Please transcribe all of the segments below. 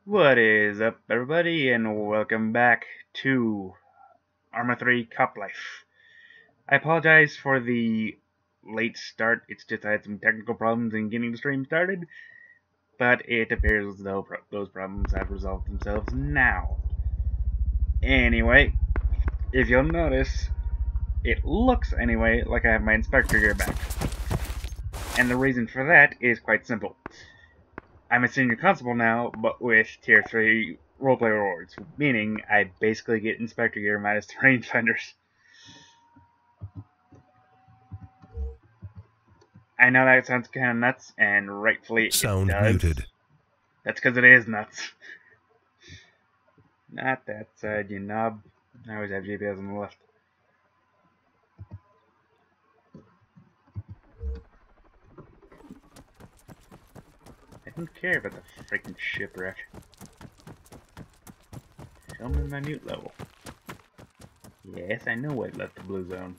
What is up, everybody, and welcome back to Arma 3 Cup Life. I apologize for the late start. It's just I had some technical problems in getting the stream started, but it appears as though those problems have resolved themselves now. Anyway, if you'll notice, it looks anyway like I have my inspector gear back. And the reason for that is quite simple. I'm a senior constable now, but with tier 3 roleplay rewards, meaning I basically get inspector gear minus the rangefinders. I know that sounds kind of nuts, and rightfully Sound it does. muted. That's because it is nuts. Not that side, you knob. I always have GPS on the left. I don't care about the freaking shipwreck. Show me my mute level. Yes, I know I left the blue zone.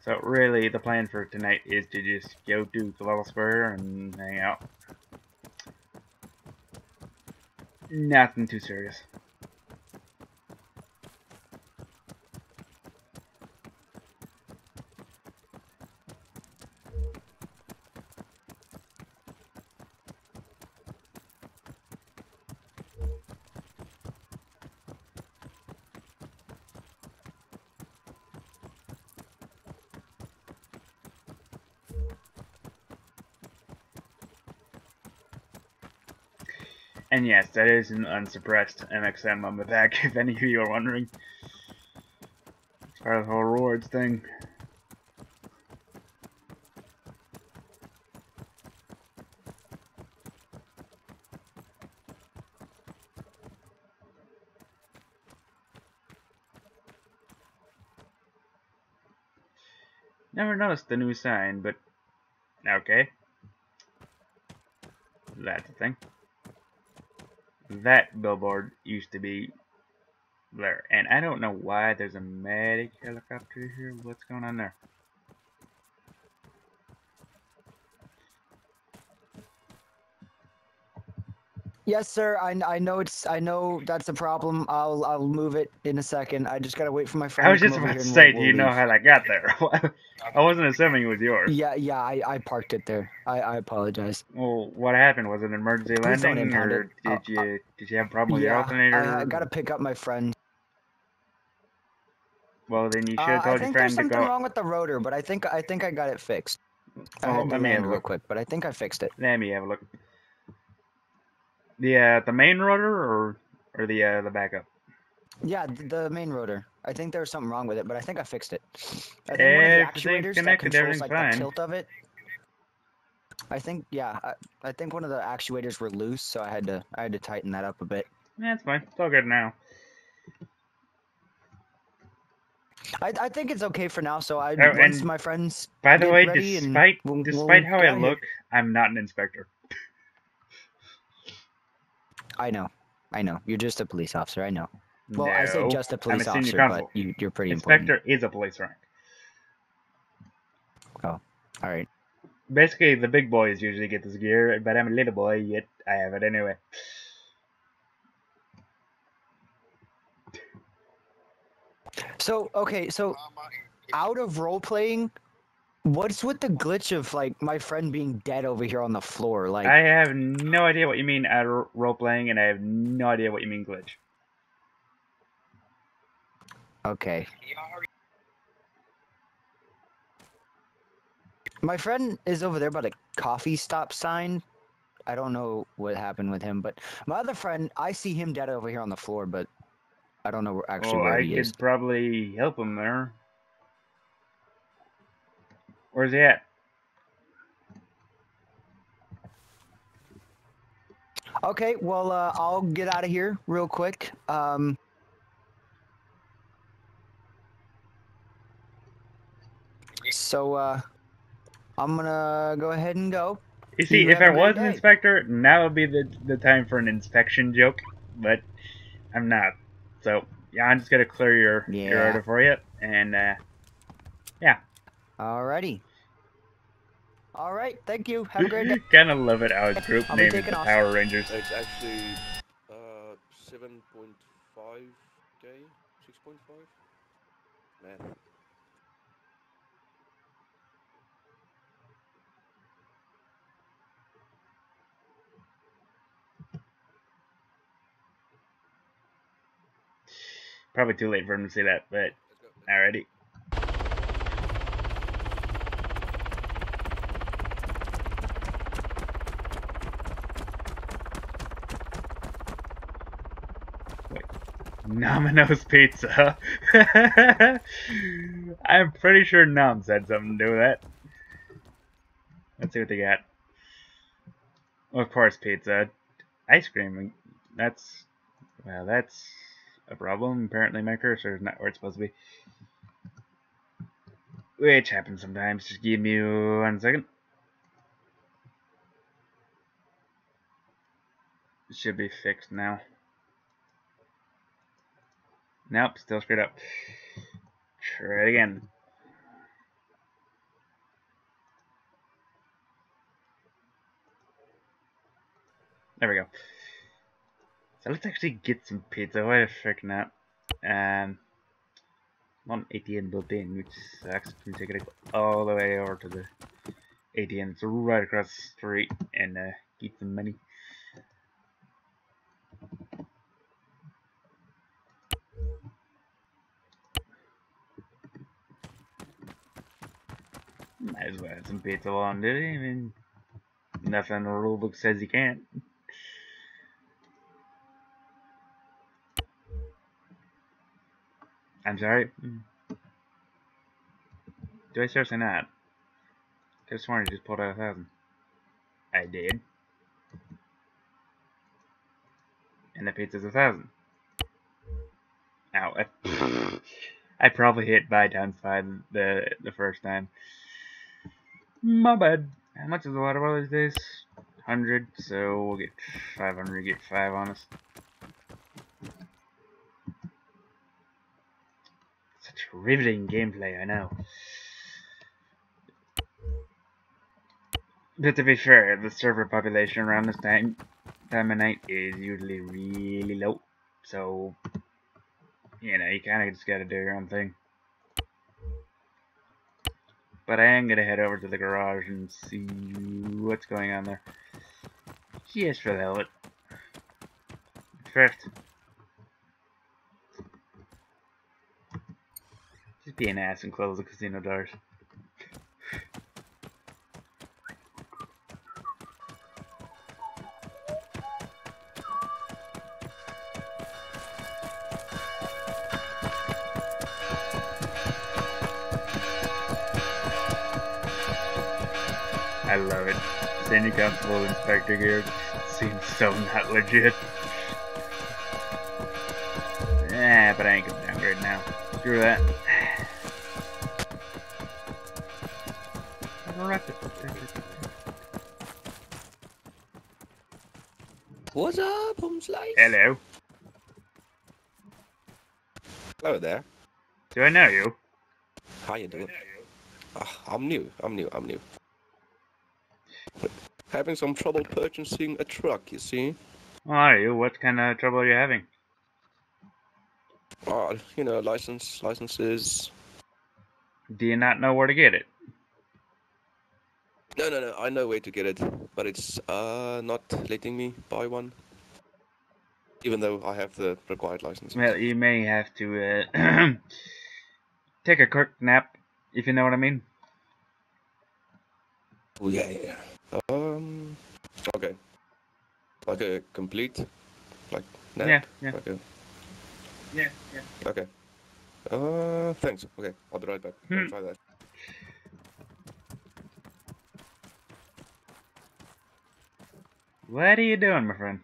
So really, the plan for tonight is to just go to the level square and hang out. Nothing too serious. And yes, that is an unsuppressed MXM on the back, if any of you are wondering. As part of the whole rewards thing. Never noticed the new sign, but okay. That's a thing. That billboard used to be there, and I don't know why there's a medic helicopter here. What's going on there? Yes, sir. I know that's a problem. I'll move it in a second. I just gotta wait for my friend I was to just come over about here to and say, we'll do you know leave. how that got there? I wasn't assuming it was yours. Yeah. I parked it there. I apologize. Well, what happened? Was it an emergency Please don't landing, impound it. or did you have a problem with your Yeah. I alternator? gotta pick up my friend. Well, then you should have I told your think there's friend to something go. wrong with the rotor, but I think I got it fixed. I Oh, had to let me have land a real look. quick, but I think I fixed it. Let me have a look. The main rotor or the backup? Yeah, the main rotor. I think there was something wrong with it, but I think I fixed it. I think one of the Everything's actuators that connected. controls Everything's like fine. the tilt of it. I think I think one of the actuators were loose, so I had to tighten that up a bit. That's fine. It's all good now. I think it's okay for now. So once and my friends by the get way, ready despite and despite how get I out of here. look, I'm not an inspector. I know. You're just a police officer. I know. Well, No, I say just a I'm police a senior officer, but constable. you're pretty Inspector important. is a police rank. Oh, all right. Basically, the big boys usually get this gear, but I'm a little boy, yet I have it anyway. So okay, so out of role playing, what's with the glitch of like my friend being dead over here on the floor? Like I have no idea what you mean role playing, and I have no idea what you mean glitch. okay. My friend is over there by the coffee stop sign. I don't know what happened with him, but my other friend, I see him dead over here on the floor, but I don't know actually where I he is. could probably help him there. Where's he at? Okay, well, I'll get out of here real quick. So I'm gonna go ahead and go. You see, if have I a great was an day. inspector, now would be the time for an inspection joke, but I'm not. So, yeah, I'm just gonna clear your Yeah. order for you, and, yeah. Alrighty. All right, thank you. Have a great day. Kinda love it how his group I'll be name is taking the off. Power Rangers. It's actually 7.5k, 6.5. Man. Probably too late for him to say that, but Let's go. alrighty. Wait, Domino's Pizza. I'm pretty sure Nom said something to do with that. Let's see what they got. Well, of course, pizza. Ice cream. That's, well, that's a problem. Apparently my cursor is not where it's supposed to be. Which happens sometimes. Just give me 1 second. It should be fixed now. Nope, still screwed up. Try it again. There we go. So let's actually get some pizza. Why the frick not? One ATM built in, which sucks. Means I gotta go all the way over to the ATM. It's right across the street and get some money. Might as well have some pizza while I'm doing it. I mean, nothing in the rulebook says you can't. I'm sorry. Do I seriously not? I could have sworn I just pulled out 1,000. I did. And the pizza's 1,000. Ow. I probably hit buy times 5 the first time. My bad. How much is a water bottle these days? 100, so we'll get 500, get 5 on us. Such riveting gameplay, I know. But to be fair, the server population around this time of night is usually really low. So, you know, you kind of just gotta do your own thing. But I am gonna head over to the garage and see what's going on there. Just for the hell of it. First, just be an ass and close the casino doors. I love it. Sandy Constable Inspector gear seems so not legit. But I ain't gonna downgrade now. Screw that. What's up, home slice? Hello. Hello there. Do I know you? How you doing? I'm new. Having some trouble purchasing a truck, you see? Well, are you? What kind of trouble are you having? You know, licenses. Do you not know where to get it? No, I know where to get it, but it's not letting me buy one. Even though I have the required license. Well, you may have to take a quick nap, if you know what I mean. Oh yeah. Okay. Like a complete, like nap. Yeah. Like a... Yeah. Okay. Thanks. Okay, I'll be right back. I'll try that. What are you doing, my friend?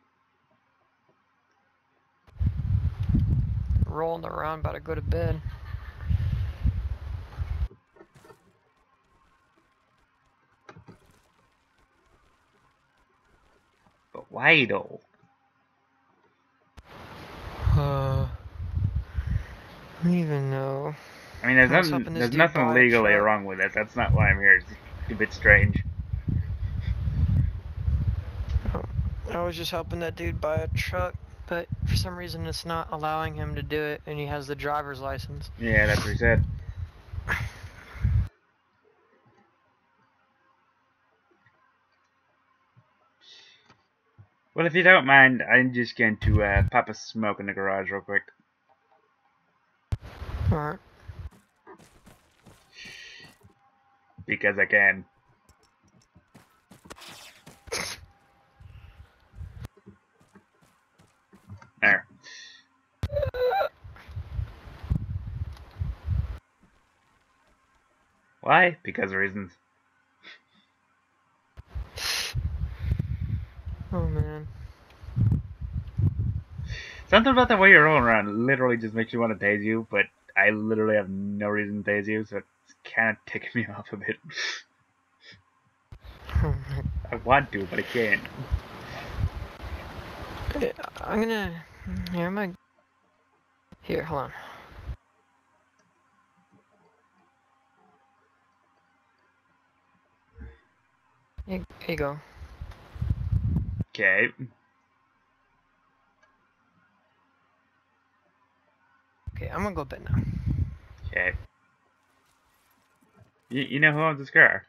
Rolling around, about to go to bed. But why though? I don't even know. I mean, there's nothing legally wrong with it. That's not why I'm here. It's a bit strange. I was just helping that dude buy a truck, but for some reason it's not allowing him to do it, and he has the driver's license. Yeah, that's what he said. Well, if you don't mind, I'm just going to pop a smoke in the garage real quick. Alright. Because I can. There. Why? Because of reasons. Oh man. Something about the way you're rolling around literally just makes you want to tase you, but I literally have no reason to tase you, so it's kind of ticking me off a bit. I want to, but I can't. I'm gonna. Here, am I? Here, hold on. Here you go. Okay. Okay, I'm gonna go to bed now. Okay. You know who owns this car?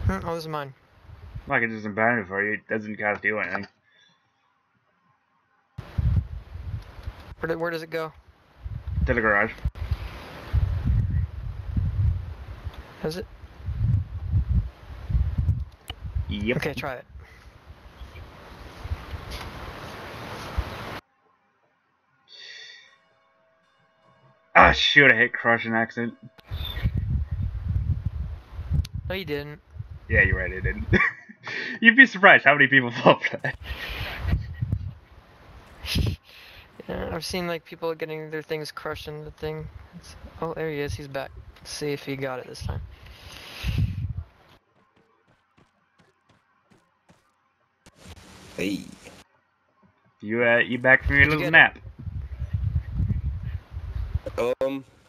Oh, this is mine. Well, I can just impound it for you. It doesn't cost you anything. Where does it go? To the garage. Has it? Yep. Okay, try it. Ah, shoot, I hit crush an accident. No, you didn't. Yeah, you're right, I didn't. You'd be surprised how many people fall for that. Yeah, I've seen like people getting their things crushed in the thing. Oh, there he is. He's back. Let's see if he got it this time. Hey. You back from your Did you little get it? nap.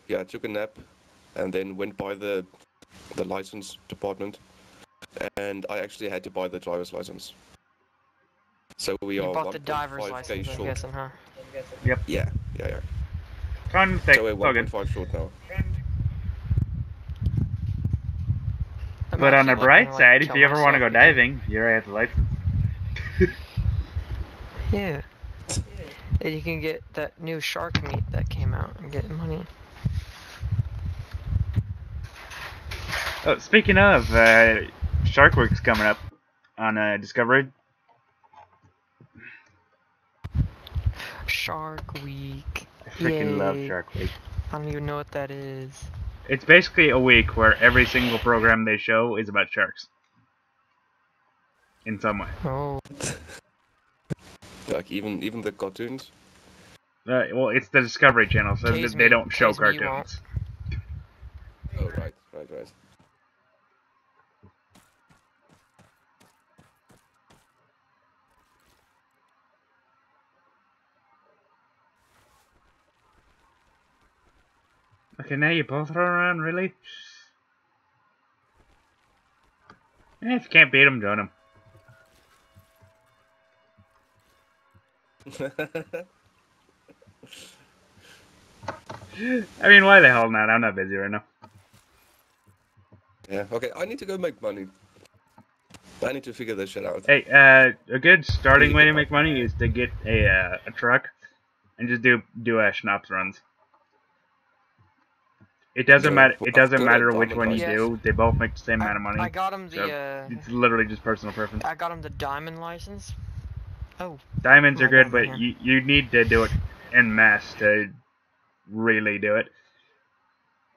Yeah, I took a nap and then went by the license department, and I actually had to buy the driver's license. So we You are bought the 1.5k driver's license, I'm short. guessing, huh? Yep. Yeah. Common mistake. So we're All good. 1.5 short now. I'm But on actually the looking bright to, like, side, if kill you ever want to myself go because- diving, you already have the license. Yeah. And you can get that new shark meat that came out and get money. Oh, speaking of, Shark Week's coming up on Discovery. Shark Week. I freaking love Yay. Shark Week. I don't even know what that is. It's basically a week where every single program they show is about sharks. In some way. Oh. Like even the cartoons. Well, it's the Discovery Channel, so Tase they me. don't show Tase me, you won't. cartoons. Oh right. Okay, now you both run around, really? If you can't beat them, join them. I mean, why the hell not? I'm not busy right now. Yeah. Okay. I need to go make money. I need to figure this shit out. Hey, a good starting Really way good to make money is to get a truck and just do schnapps runs. It doesn't Yeah, matter. well, It I've doesn't got a matter which diamond one you license. do. They both make the same amount of money. I got him So the, it's literally just personal preference. I got him the diamond license. Oh. Diamonds Oh are my God, good, but man. you need to do it en masse to really do it.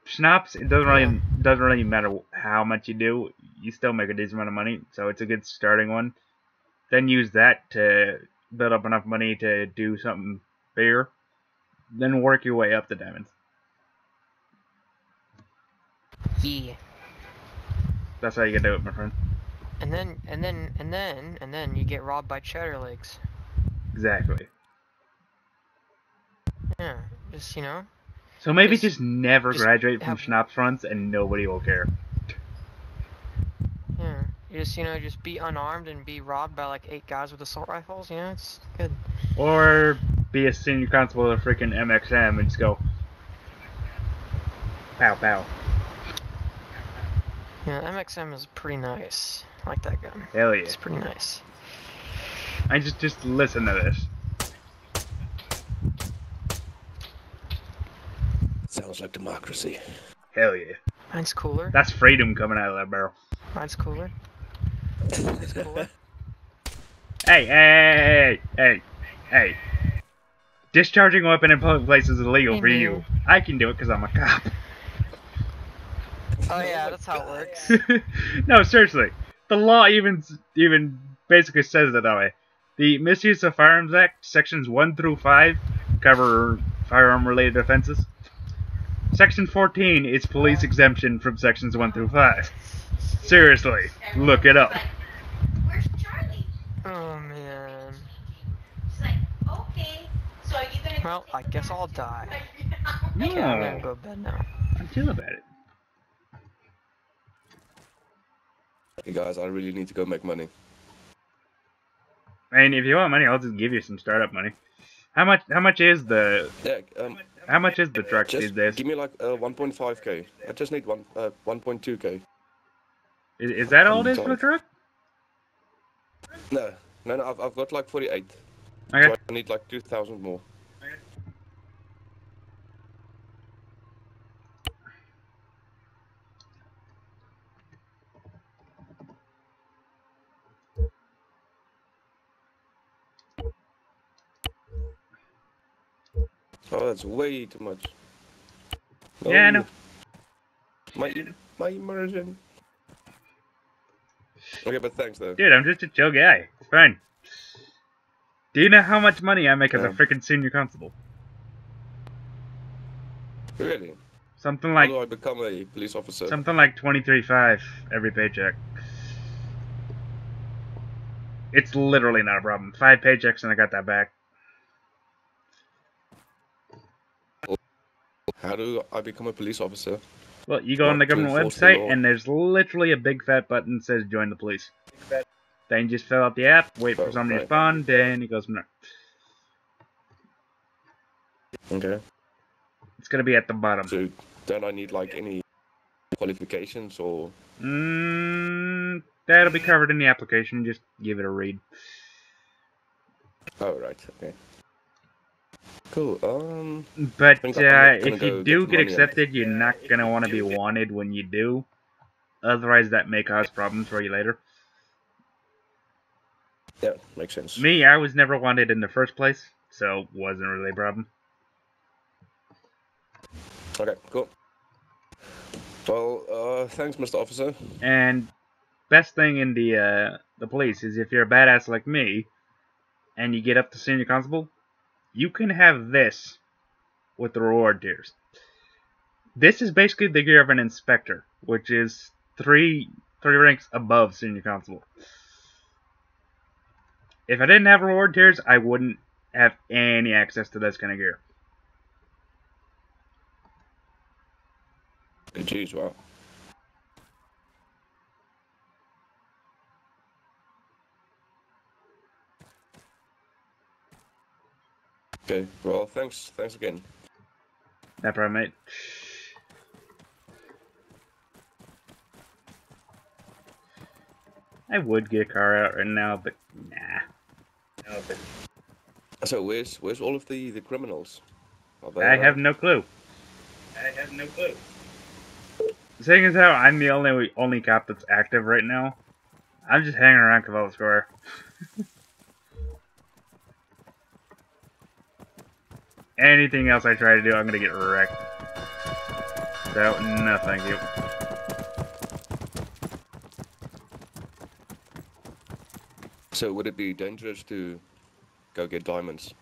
Schnapps, it doesn't really matter how much you do. You still make a decent amount of money, so it's a good starting one. Then use that to build up enough money to do something bigger. Then work your way up to diamonds. Yeah. That's how you do it, my friend. And then you get robbed by cheddar legs. Exactly. Yeah. Just, you know. So maybe Just- just never just graduate from have- schnapps runs and nobody will care. Yeah. You just, just be unarmed and be robbed by like 8 guys with assault rifles. It's good. Or be a senior constable of freaking MXM and just go pow pow. Yeah, MXM is pretty nice. I like that gun. Hell yeah. It's pretty nice. I just listen to this. Sounds like democracy. Hell yeah. Mine's cooler. That's freedom coming out of that barrel. Mine's cooler. Mine's cooler. Hey. Discharging a weapon in public places is illegal Hey, for you. man. I can do it because I'm a cop. Oh yeah, that's how it works. No, seriously. The law even basically says it that way. The Misuse of Firearms Act, sections 1 through 5, cover firearm-related offenses. Section 14 is police exemption from sections 1 through 5. Seriously, look it up. Where's Charlie? Oh man. She's like, okay. So are you gonna? Well, I guess I'll die. No, Okay, I'm gonna go to bed now. I'm chill about it. Hey guys, I really need to go make money. I mean, if you want money, I'll just give you some startup money. How much is the Yeah, truck these just days? give me like 1.5k. I just need 1.2k. Is that all it is for the truck? No, I've got like 48. Okay. So I need like 2,000 more. Oh, that's way too much. Yeah, I know. My immersion. Okay, but thanks though. Dude, I'm just a chill guy. It's fine. Do you know how much money I make as a Yeah. freaking senior constable? Really? Something How like do I become a police officer? 23.5 every paycheck. It's literally not a problem. 5 paychecks and I got that back. How do I become a police officer? Well, you go on the Not to government enforce the website law. and there's literally a big fat button that says join the police. Then you just fill out the app, wait for Oh, somebody to right. respond, then it goes from there. Okay. It's gonna be at the bottom. So don't I need like any qualifications or? That'll be covered in the application. Just give it a read. Oh right. Okay. Cool. But think I'm gonna if you go do get get money accepted, you're not gonna want to be wanted when you do. Otherwise, that may cause problems for you later. Yeah, makes sense. Me, I was never wanted in the first place, so wasn't really a problem. Okay, cool. Well, thanks, Mr. Officer. And best thing in the police is if you're a badass like me, and you get up to senior constable, you can have this with the reward tiers. This is basically the gear of an inspector, which is three ranks above senior constable. If I didn't have reward tiers, I wouldn't have any access to this kind of gear. Jeez, wow. Okay, well, thanks again. No problem, mate. I would get a car out right now, but nah. So where's all of the criminals? Are they, I have no clue. Seeing as how I'm the only cop that's active right now, I'm just hanging around Cavallo Square. Anything else I try to do, I'm gonna get wrecked. So, no thank you. So would it be dangerous to go get diamonds?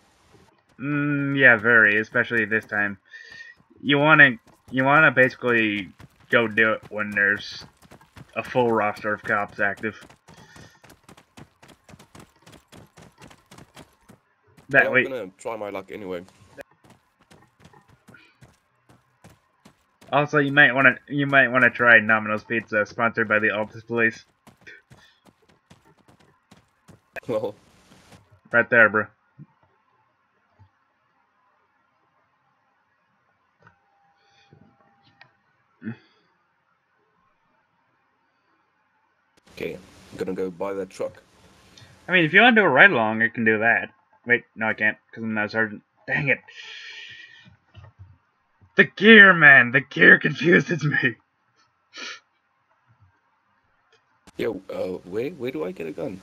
Yeah, very, especially this time. You wanna basically go do it when there's a full roster of cops active. That Well, way, I'm gonna try my luck anyway. also you might wanna try Domino's Pizza, sponsored by the Altus Police. Well, Right there, bro. okay, I'm gonna go buy that truck. I mean, if you want to do a ride along, I can do that. Wait, no, I can't, because I'm not a sergeant. Dang it. The gear, man. The gear confuses me. Yo, where do I get a gun?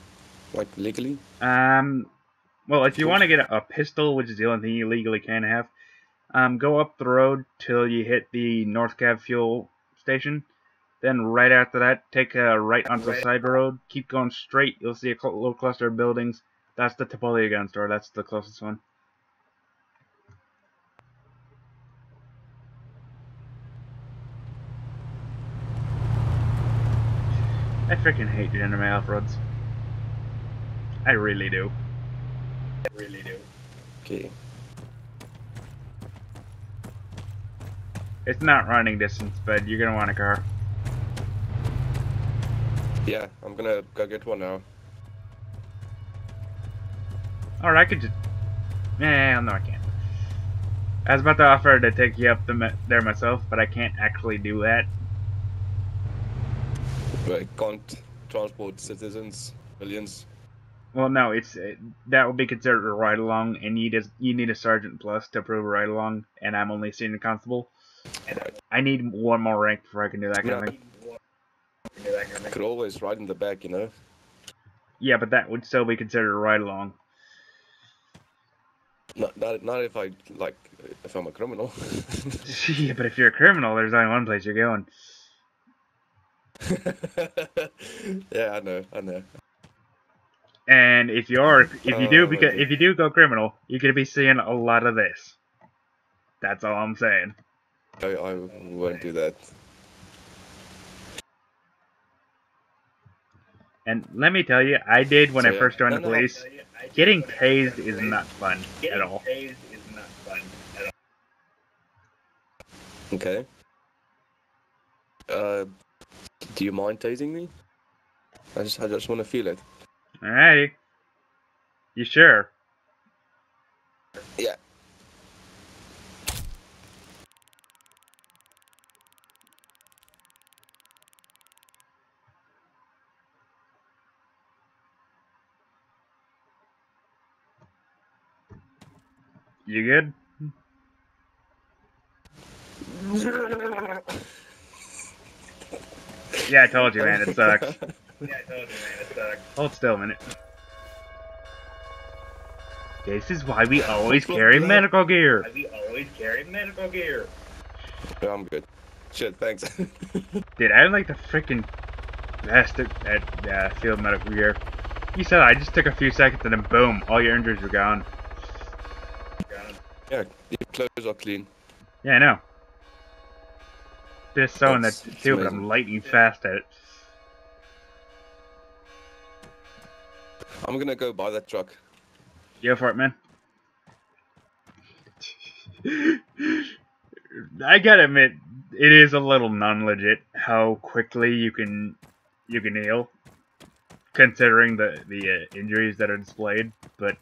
Like, legally? Well, if you want to get a pistol, which is the only thing you legally can have, go up the road till you hit the North Cab fuel station. Then right after that, take a right onto the side road. Keep going straight. You'll see a little cluster of buildings. That's the Chipotle gun store. That's the closest one. I freaking hate General off-roads. I really do. Okay. It's not running distance, but you're gonna want a car. Yeah, I'm gonna go get one now. Or I could just... no, I can't. I was about to offer to take you up there myself, but I can't actually do that. But I can't transport citizens, millions. Well, no, that would be considered a ride along, and you need a sergeant plus to approve a ride along, and I'm only a senior constable. Right. I need one more rank before I can do that kind of thing. I could always ride in the back, you know? Yeah, but that would still be considered a ride along. Not if I, like, if I'm a criminal. Yeah, but if you're a criminal, there's only one place you're going. Yeah, I know. And if you maybe. do go criminal, you're gonna be seeing a lot of this. That's all I'm saying. I won't do that. And let me tell you, I did when So, I yeah. first joined the police. Getting tased is not fun at all. Okay. Do you mind tasing me? I just want to feel it. Alrighty. You sure? Yeah. You good? Yeah, I told you, man. It sucks. Hold still a minute. This is why we always carry medical gear. Yeah, I'm good. Shit, thanks. Dude, I'm like the freaking best at field medical gear. You said I just took a few seconds and then boom, all your injuries were gone. Yeah, your clothes are clean. Yeah, I know. Just sewing that That's too, but amazing. I'm lightning fast at it. I'm gonna go buy that truck. Go for it, man. I gotta admit, it is a little non-legit how quickly you can heal, considering the injuries that are displayed. But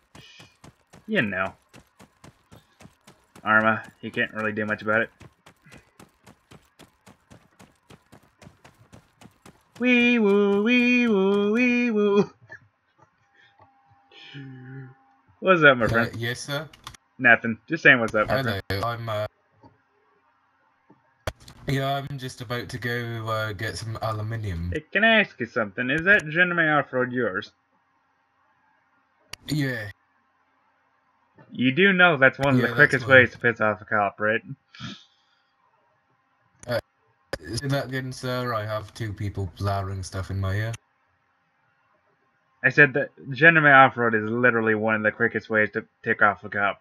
you know, Arma, you can't really do much about it. Wee woo, wee woo, wee woo. What's up, my friend? Yes, sir. Nothing. Just saying what's up, my Hello. friend. I'm just about to go get some aluminium. Hey, can I ask you something? Is that Gentleman Off-Road yours? Yeah. You do know that's one of Yeah, the that's quickest mine. ways to piss off a cop, right? Say that again, sir. I have two people blaring stuff in my ear. I said that Gentleman Off-Road is literally one of the quickest ways to tick off a cop.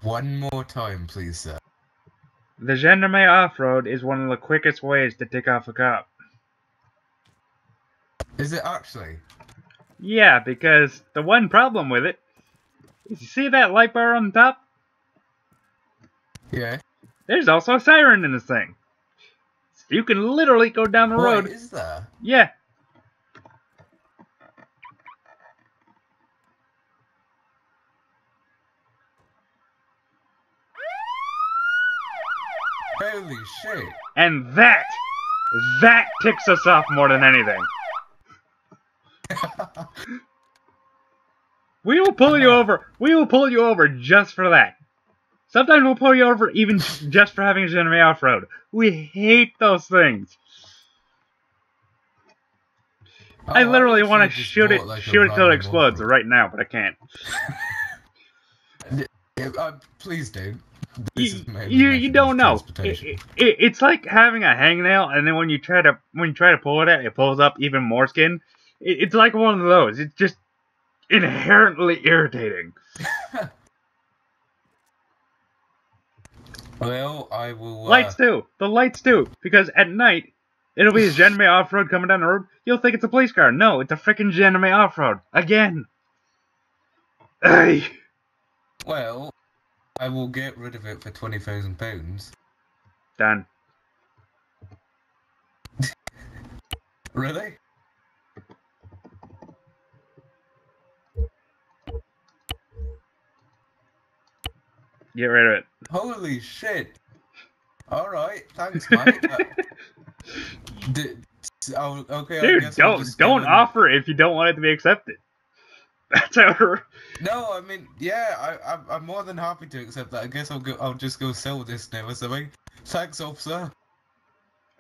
One more time, please, sir. The Gentleman Off-Road is one of the quickest ways to tick off a cop. Is it actually? Yeah, because the one problem with it is you see that light bar on top? Yeah. There's also a siren in this thing. You can literally go down the road. What is there? Yeah. Holy shit. And that ticks us off more than anything. We will pull you over. We will pull you over just for that. Sometimes we'll pull you over even just for having a enemy off-road. We hate those things. I literally want to shoot it till it explodes right now, but I can't. Please don't. You don't know. It's like having a hangnail, and then when you try to pull it out, it pulls up even more skin. It's like one of those. It's just inherently irritating. Well, I will. Lights too. The lights too, because at night it'll be a Genme off-road coming down the road. You'll think it's a police car. No, it's a freaking Genme off-road again. Ay. Well, I will get rid of it for £20,000. Done. Really? Get rid of it. Holy shit! All right, thanks, mate. Okay. Dude, I guess don't offer if you don't want it to be accepted. That's how. No, I mean, yeah, I'm more than happy to accept that. I guess I'll just go sell this now or something. Thanks, officer.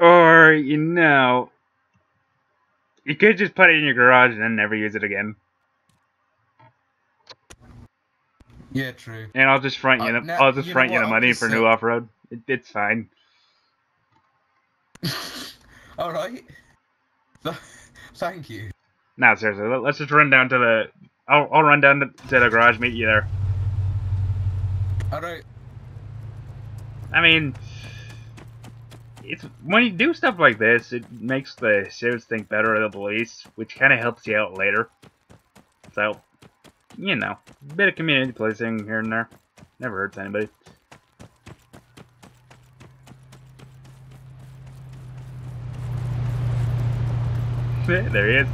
Or you could just put it in your garage and then never use it again. Yeah, true. And I'll just front you the money for new off-road. It's fine. All right. Thank you. No, seriously, let's just run down to the. I'll run down to the garage, meet you there. All right. I mean, it's when you do stuff like this, it makes the sheriffs think better of the police, which kind of helps you out later. So, you know, a bit of community policing here and there never hurts anybody. There he is.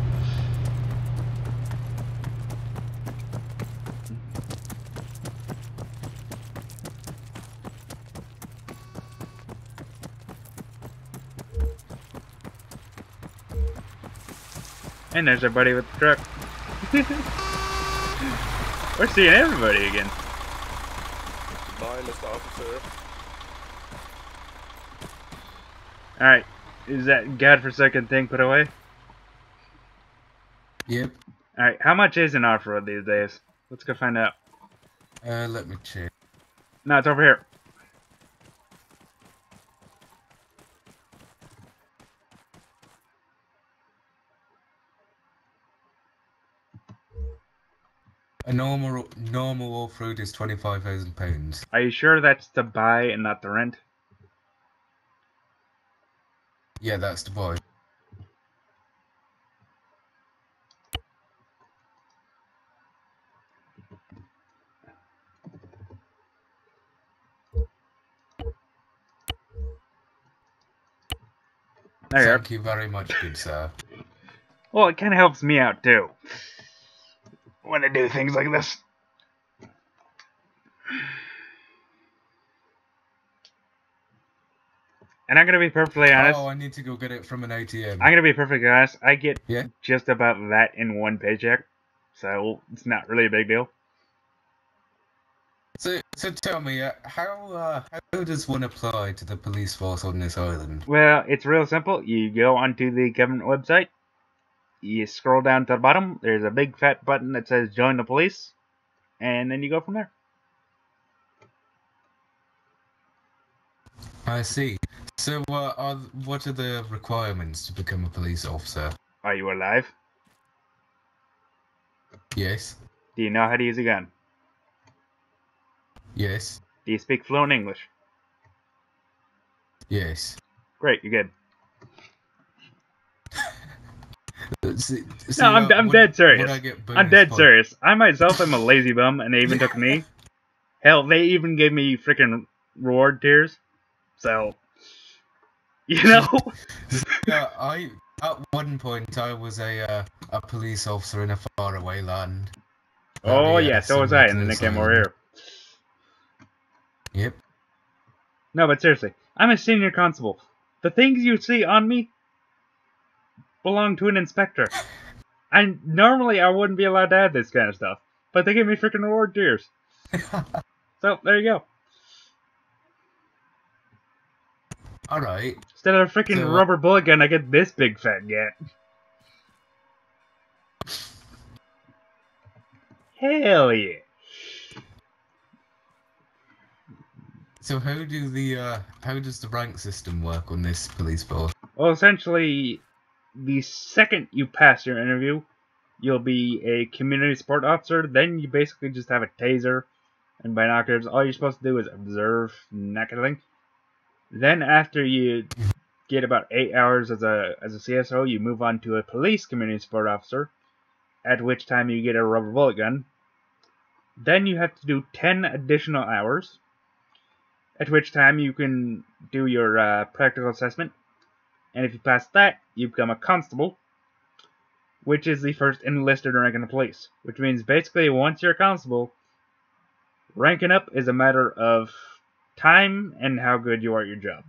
And there's our buddy with the truck. We're seeing everybody again. Bye, Mr. Officer. Alright, is that godforsaken thing put away? Yep. Alright, how much is an off-road these days? Let's go find out. Let me check. No, it's over here. A normal off-road is £25,000. Are you sure that's to buy and not to rent? Yeah, that's the boy. There you are. Thank you very much, good sir. Well, it kind of helps me out too when I do things like this. And I'm gonna be perfectly honest. Oh, I need to go get it from an ATM. I'm gonna be perfectly honest. I get Yeah? just about that in one paycheck, so it's not really a big deal. So tell me, how does one apply to the police force on this island? Well, it's real simple. You go onto the government website. You scroll down to the bottom. There's a big fat button that says "Join the Police," and then you go from there. I see. So, what are the requirements to become a police officer? Are you alive? Yes. Do you know how to use a gun? Yes. Do you speak fluent English? Yes. Great, you're good. See, I'm dead serious. would I get I'm bonus dead points? serious. I myself am a lazy bum, and they even took me. Hell, they even gave me freaking reward tiers. So, You know? Yeah, at one point I was a police officer in a faraway land. Oh Very, yeah, so was similar I, to and then I this came over island. here. Yep. No, but seriously, I'm a senior constable. The things you see on me belong to an inspector. And normally I wouldn't be allowed to have this kind of stuff, but they give me freaking reward tiers. So there you go. All right. Instead of a freaking So, rubber bullet gun, I get this big fat gat. Hell yeah. So how does the rank system work on this police force? Well, essentially, the second you pass your interview, you'll be a community support officer. Then you basically just have a taser and binoculars. All you're supposed to do is observe and that kind of thing. Then after you get about 8 hours as a CSO, you move on to a police community support officer, at which time you get a rubber bullet gun. Then you have to do 10 additional hours, at which time you can do your practical assessment. And if you pass that, you become a constable, which is the first enlisted rank in the police. Which means basically once you're a constable, ranking up is a matter of time and how good you are at your job.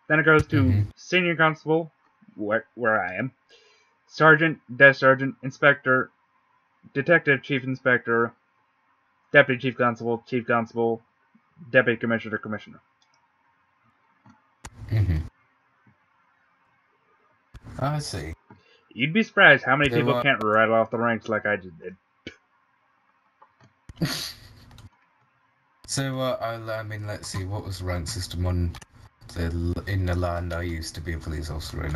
Then it goes to senior constable, where I am, sergeant, desk sergeant, inspector, detective, chief inspector, deputy chief constable, deputy commissioner, commissioner. I see. You'd be surprised how many So, people can't rattle off the ranks like I just did. So, I mean, let's see, what was the rank system in the land I used to be a police officer in?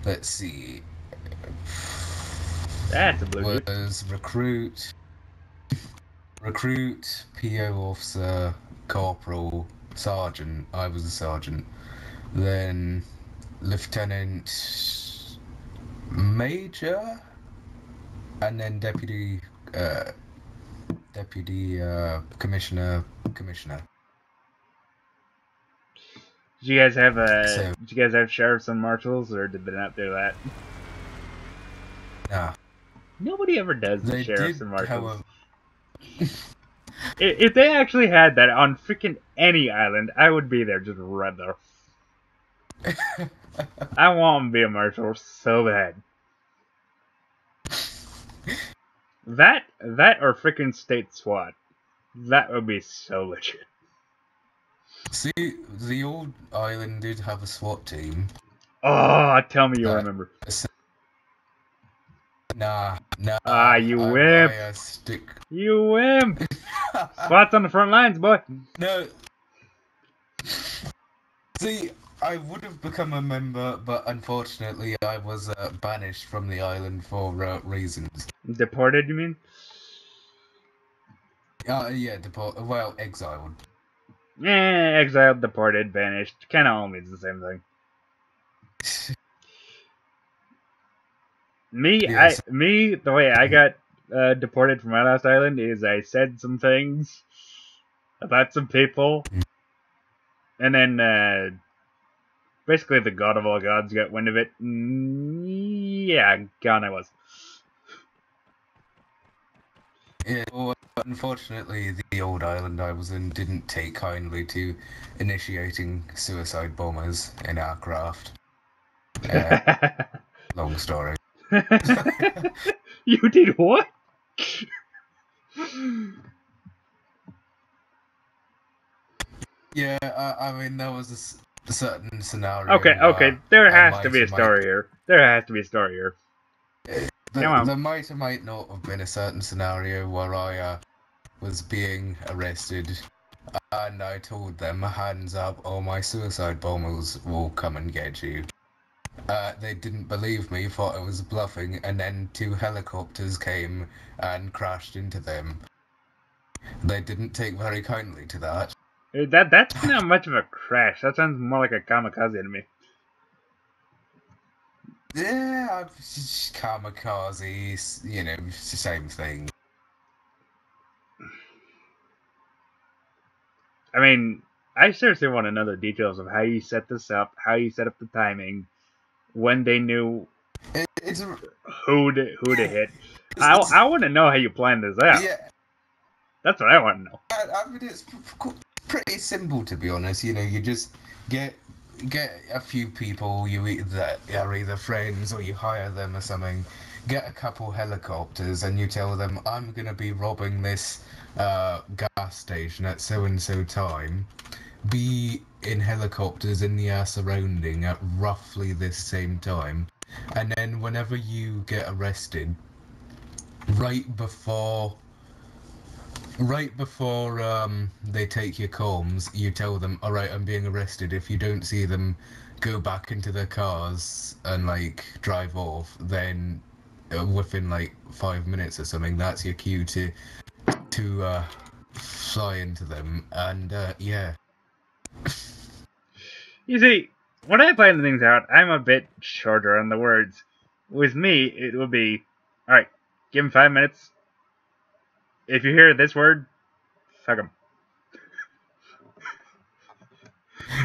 Let's see. That's a blue dude. Was recruit, PO officer, corporal, sergeant. I was a sergeant. Then lieutenant, major, and then deputy commissioner. Did you guys have So- did you guys have sheriffs and marshals, or did they not do that? Nah, Nobody ever does the they sheriffs did. and marshals. However, If they actually had that on freaking any island, I would be there just right there. I want to be a marshal so bad. That or freaking state SWAT. That would be so legit. see, the old island did have a SWAT team. Oh, tell me you'll remember. Nah. Ah, you wimp. Stick. You wimp. SWAT's on the front lines, boy. No. See, I would have become a member, but unfortunately I was banished from the island for reasons. Deported, you mean? Yeah, exiled. Exiled, deported, banished. Kinda all means the same thing. Yes. The way I got deported from my last island is I said some things about some people, and then basically the god of all gods got wind of it. Yeah, gone I was. Yeah, well, unfortunately, the old island I was in didn't take kindly to initiating suicide bombers in our craft. Long story. You did what? Yeah, I mean, there was a certain scenario. Okay. There has to be a story here. There has to be a story here. Come on. There might or might not have been a certain scenario where I was being arrested, and I told them, hands up, or my suicide bombers will come and get you. They didn't believe me, thought I was bluffing, and then 2 helicopters came and crashed into them. They didn't take very kindly to that. That's not much of a crash. That sounds more like a kamikaze to me. Yeah, kamikaze, you know, it's the same thing. I mean, I seriously want to know the details of how you set this up, how you set up the timing, when they knew It's a, who to hit. I want to know how you planned this out. yeah. That's what I want to know. I mean, it's pretty simple, to be honest. You know, you just get a few people that are either friends or you hire them or something. Get a couple helicopters and you tell them, I'm going to be robbing this gas station at so and so time. Be in helicopters in the surrounding at roughly this same time, and then whenever you get arrested, right before they take your comms, you tell them, all right, I'm being arrested. If you don't see them go back into their cars and like drive off, then within like 5 minutes or something, that's your cue to fly into them. And yeah. You see, when I plan things out, I'm a bit shorter on the words. With me, it will be, alright, give him 5 minutes. If you hear this word, fuck him.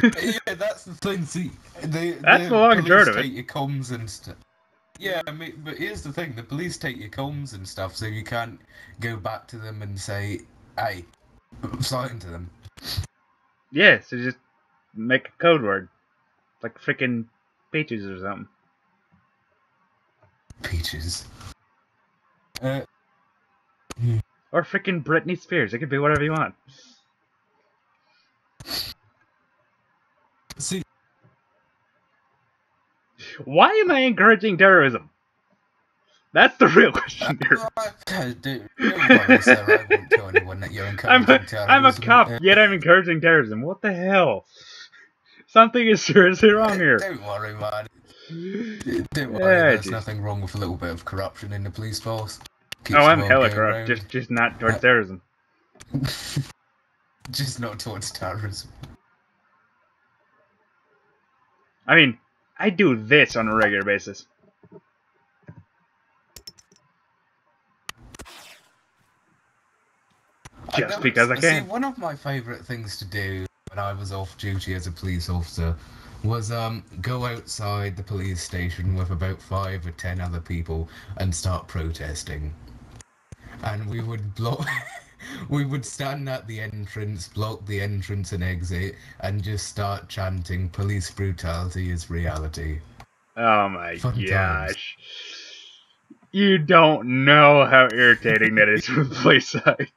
Yeah, that's the thing. See, That's the long and short of it. Take your comms and stuff. Yeah, I mean, but here's the thing: the police take your comms and stuff, so you can't go back to them and say, "Hey, sign to them." Yeah, so just make a code word, like freaking peaches or something. Peaches. Or freaking Britney Spears. It could be whatever you want. See, why am I encouraging terrorism? That's the real question here. don't worry, sir. I won't tell anyone that you're encouraging terrorism. I'm a cop, yet I'm encouraging terrorism. What the hell? Something is seriously wrong here. Don't worry, man. Don't worry, there's nothing wrong with a little bit of corruption in the police force. Oh, I'm hella corrupt, just not towards terrorism. Just not towards terrorism. I mean, I do this on a regular basis. Just because I can. See, one of my favourite things to do when I was off duty as a police officer was go outside the police station with about 5 or 10 other people and start protesting. And we would we would stand at the entrance, block the entrance and exit, and just start chanting, "Police brutality is reality." Oh my Fun gosh. times. You don't know how irritating that is with police side.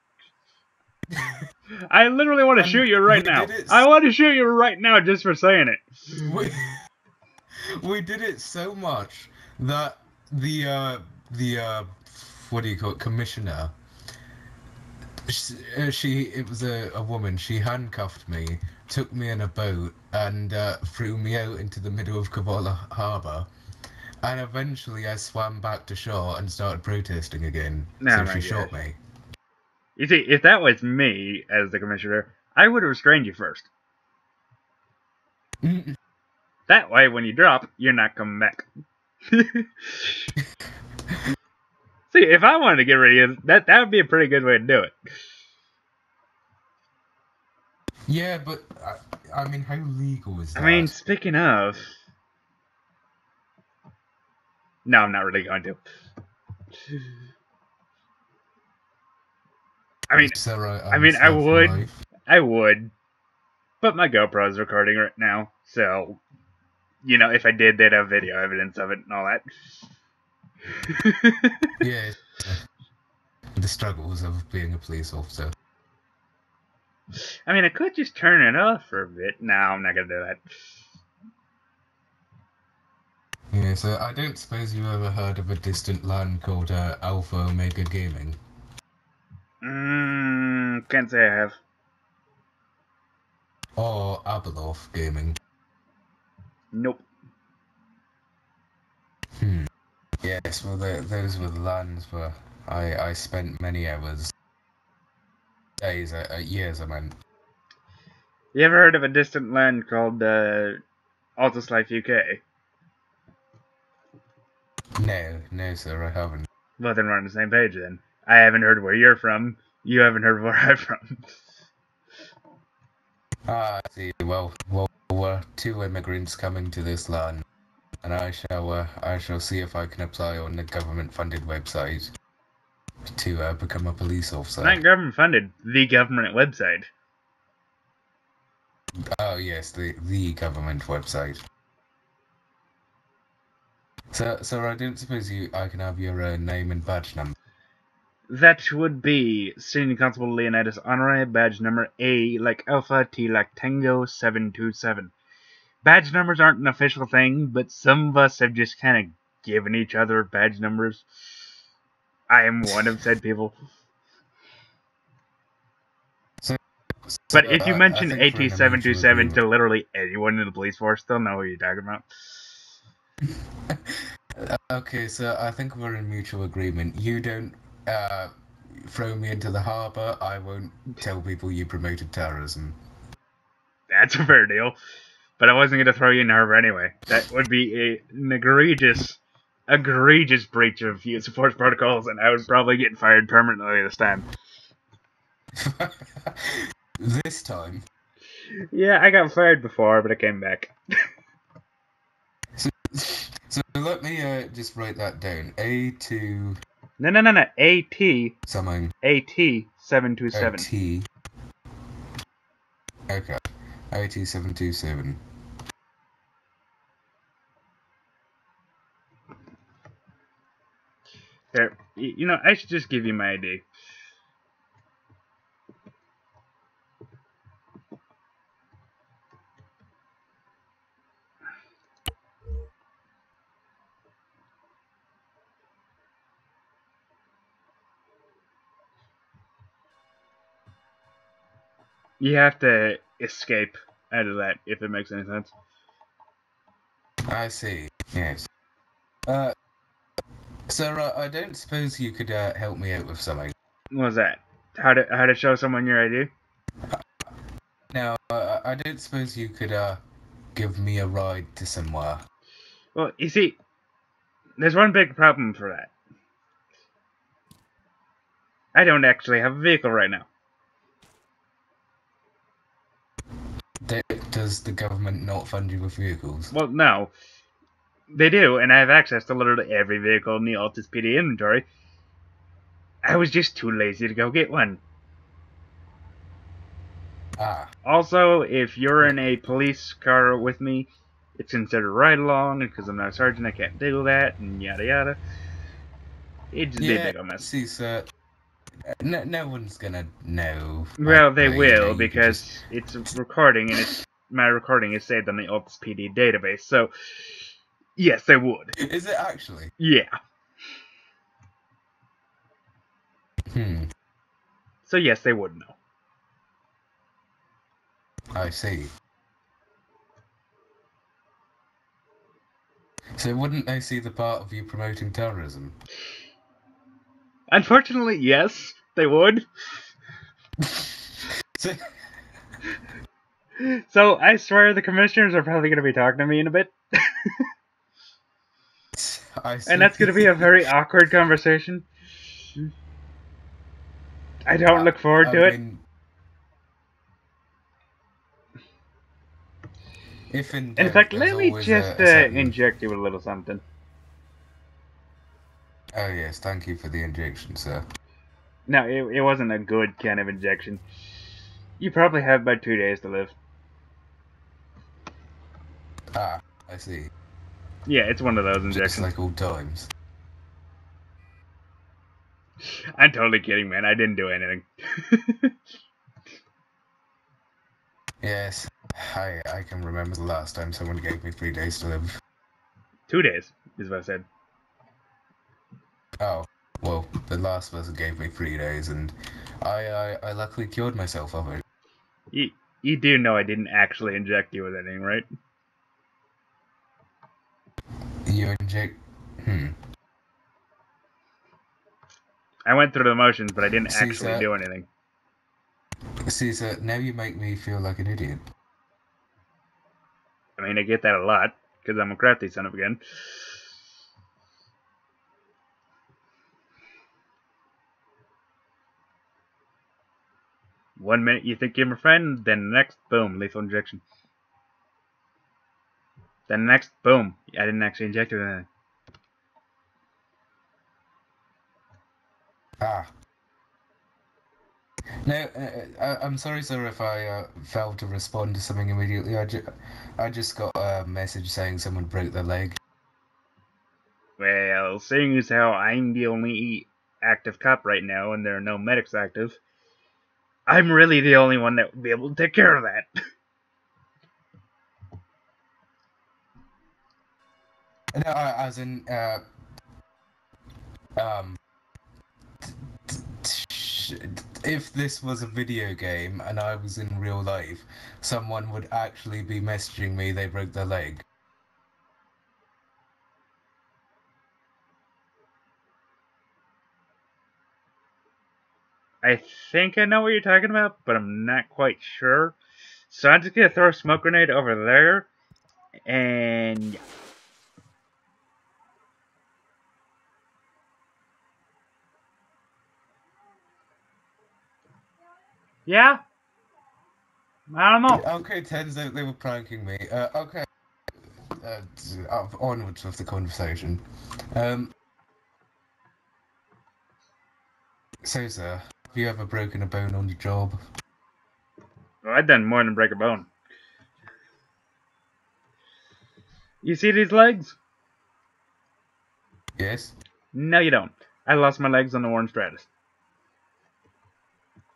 I literally want to shoot you right now. I want to shoot you right now just for saying it. We did it so much that the what do you call it, commissioner, it was a woman, she handcuffed me, took me in a boat and threw me out into the middle of Kabbalah Harbour, and eventually I swam back to shore and started protesting again, so she shot me. You see, if that was me as the commissioner, I would have restrained you first. That way, when you drop, you're not coming back. See, if I wanted to get rid of you, that would be a pretty good way to do it. Yeah, but, I mean, how legal is that? I mean, speaking of... No, I'm not really going to. I would, but my GoPro's recording right now, so, you know, if I did, they'd have video evidence of it and all that. Yeah, the struggles of being a police officer. I mean, I could just turn it off for a bit. No, I'm not gonna do that. Yeah, so I don't suppose you ever heard of a distant land called Alpha Omega Gaming? Can't say I have. Or Abeloth Gaming? Nope. Yes, well, those were the lands where I spent many hours, days, years, I meant. You ever heard of a distant land called Altus Life UK? No, sir, I haven't. Well, then we're on the same page then. I haven't heard where you're from. You haven't heard where I'm from. Ah, I see. Well, we're two immigrants coming to this land, and I shall see if I can apply on the government-funded website to become a police officer. Not government funded, the government website. Oh yes, the government website. So I don't suppose I can have your name and badge number. That would be Senior Constable Leonidas Honorary, badge number A like Alpha, T like Tango 727. Badge numbers aren't an official thing, but some of us have just kind of given each other badge numbers. I am one of said people. But if you I mention think we're in a mutual AT727 agreement. to literally anyone in the police force, they'll know who you're talking about. Okay, so I think we're in mutual agreement. You don't throw me into the harbour. I won't tell people you promoted terrorism. That's a fair deal. But I wasn't going to throw you in the harbor anyway. That would be an egregious breach of youth support protocols, and I would probably get fired permanently this time. This time. Yeah, I got fired before, but I came back. So let me just write that down. A2 No. AT something. AT727. T. Okay. AT727. Here, you know, I should just give you my ID. You have to escape out of that, if it makes any sense. I see. Yes. Sir, I don't suppose you could help me out with something. What was that? How to show someone your ID? Now, I don't suppose you could give me a ride to somewhere. Well, you see, there's one big problem for that. I don't actually have a vehicle right now. Does the government not fund you with vehicles? Well, no. They do, and I have access to literally every vehicle in the Altus PD inventory. I was just too lazy to go get one. Ah. Also, if you're in a police car with me, it's considered a ride-along, and because I'm not a sergeant, I can't do that, and yada yada. It'd just be a big old mess. See, sir, no one's gonna know. Well, they You know, will, you could because just- it's a recording, and my recording is saved on the Altus PD database, so yes, they would. Is it actually? Yeah. So yes, they would know. I see. So wouldn't they see the part of you promoting terrorism? Unfortunately, yes, they would. So, So I swear the commissioners are probably going to be talking to me in a bit. I see. And that's going to be a very awkward conversation. I don't look forward to it. If in fact, let me just inject you with a little something. Oh yes, thank you for the injection, sir. No, it wasn't a good kind of injection. You probably have about 2 days to live. Ah, I see. Yeah, it's one of those Just injections. like old times. I'm totally kidding, man. I didn't do anything. Yes, I can remember the last time someone gave me 3 days to live. 2 days is what I said. Oh, well, the last person gave me 3 days, and I luckily cured myself of it. You do know I didn't actually inject you with anything, right? You inject... I went through the motions, but I didn't See, actually sir? do anything. See, sir, now you make me feel like an idiot. I mean, I get that a lot, because I'm a crafty son of a gun. 1 minute you think you're my friend, then the next, boom, lethal injection. Then the next, boom, I didn't actually inject it with anything. Ah. No, I'm sorry, sir, if I failed to respond to something immediately. I just got a message saying someone broke their leg. Well, seeing as how I'm the only active cop right now and there are no medics active, I'm really the only one that would be able to take care of that. No, as in, if this was a video game and I was in real life, someone would actually be messaging me they broke their leg. I think I know what you're talking about, but I'm not quite sure. So I'm just gonna throw a smoke grenade over there, and yeah, I don't know. Okay, turns out they were pranking me. Okay, onwards with the conversation. So, sir, have you ever broken a bone on the job? Well, I've done more than break a bone. You see these legs? Yes. No, you don't. I lost my legs on the Warren Stratus.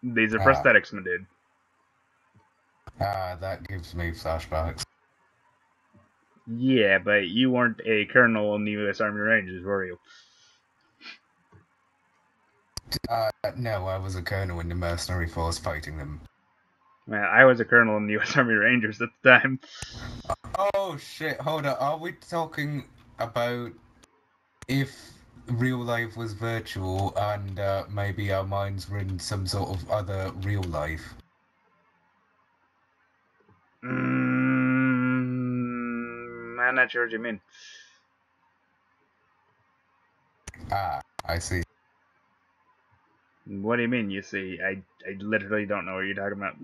These are prosthetics, my dude. That gives me flashbacks. Yeah, but you weren't a colonel in the U.S. Army Rangers, were you? No, I was a colonel in the mercenary force fighting them. Well, I was a colonel in the U.S. Army Rangers at the time. Oh shit, hold on. Are we talking about if real life was virtual and maybe our minds were in some sort of other real life? I'm not sure what you mean. I see. What do you mean, you see? I literally don't know what you're talking about.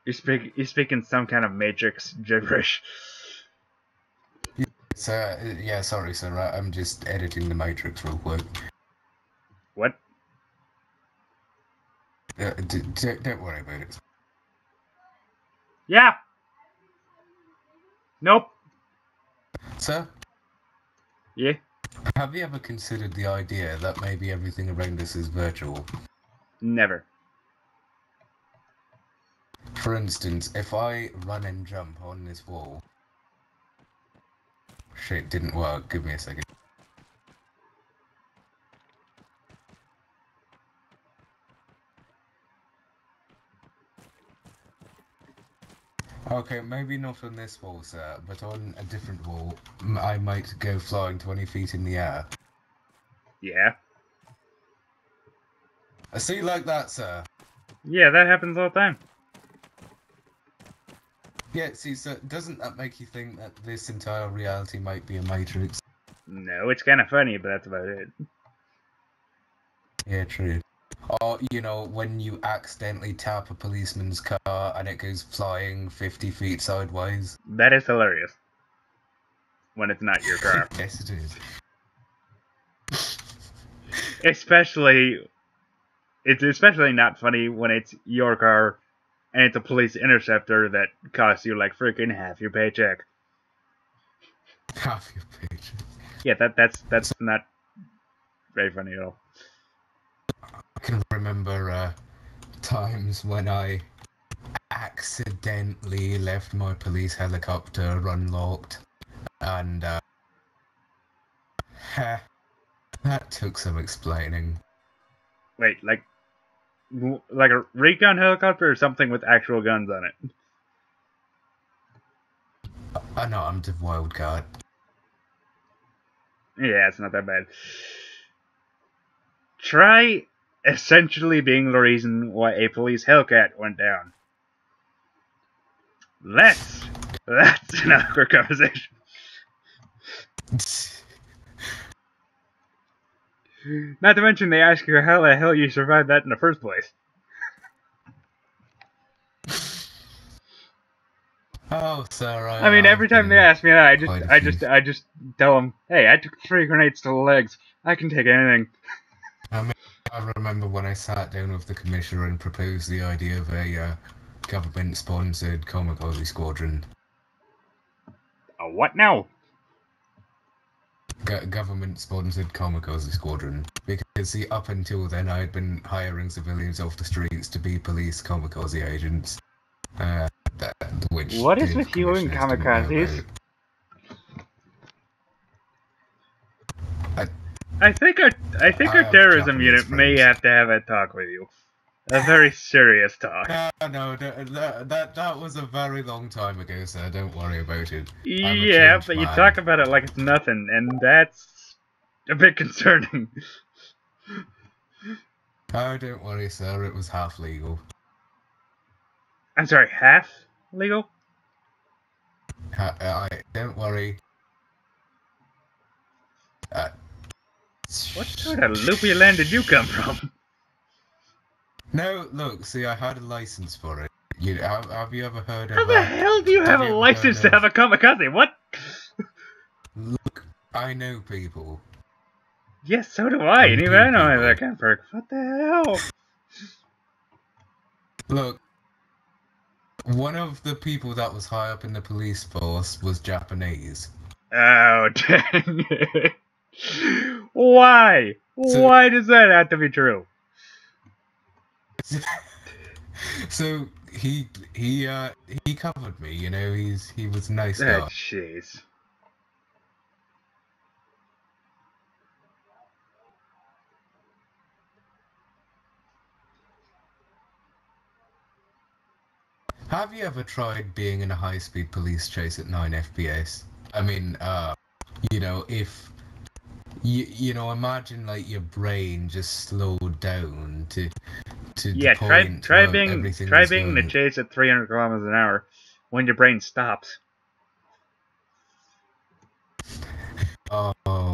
You're speaking some kind of Matrix gibberish. So, yeah, sorry, sir. I'm just editing the Matrix real quick. What? Don't worry about it. Yeah! Nope! Sir, Yeah? have you ever considered the idea that maybe everything around us is virtual? Never. For instance, if I run and jump on this wall... Shit, didn't work. Give me a second. Okay, maybe not on this wall, sir, but on a different wall, I might go flying 20 feet in the air. Yeah? I see like that, sir. Yeah, that happens all the time. Yeah, see, so doesn't that make you think that this entire reality might be a Matrix? No, it's kind of funny, but that's about it. Yeah, true. Or, you know, when you accidentally tap a policeman's car and it goes flying 50 feet sideways. That is hilarious. When it's not your car. Yes, it is. It's especially not funny when it's your car and it's a police interceptor that costs you like freaking half your paycheck. Half your page. Yeah, that's not very funny at all. I can remember times when I accidentally left my police helicopter unlocked, and that took some explaining. Wait, like a recon helicopter or something with actual guns on it? An armed wildcard. Yeah, it's not that bad. Try essentially being the reason why a police Hellcat went down. That's an awkward conversation. Not to mention they ask you how the hell you survived that in the first place. Oh, sir, I mean, every I've time they been ask me that, quite a I few- just tell them, hey, I took 3 grenades to the legs. I can take anything. I remember when I sat down with the commissioner and proposed the idea of a government-sponsored kamikaze squadron. What now? Government-sponsored kamikaze squadron. Because, see, up until then, I had been hiring civilians off the streets to be police kamikaze agents. Which What is the with you and commissioners didn't know kamikazes? about. I think our I have terrorism Japanese unit may friends. have to have a talk with you. A very serious talk. No, that was a very long time ago, sir. Don't worry about it. I'm a Yeah, changed but you man. talk about it like it's nothing, and that's a bit concerning. Oh, don't worry, sir. It was half legal. I'm sorry, half legal? Don't worry. What sort of loopy land did you come from? No, look. See, I had a license for it. Have you ever heard of? How the hell do you have a you ever license to heard have a kamikaze? What? Look, I know people. Yes, so do I. And Even I know people. that kind of perk. What the hell? Look, one of the people that was high up in the police force was Japanese. Oh, dang it. Why? So- Why does that have to be true? So he covered me. You know, he was a nice Ah, guy. jeez. Have you ever tried being in a high-speed police chase at 9 FPS? I mean, you know, if you know, imagine like your brain just slowed down to Yeah, the point try where being everything try was being in the going. chase at 300 kilometers an hour when your brain stops. Oh,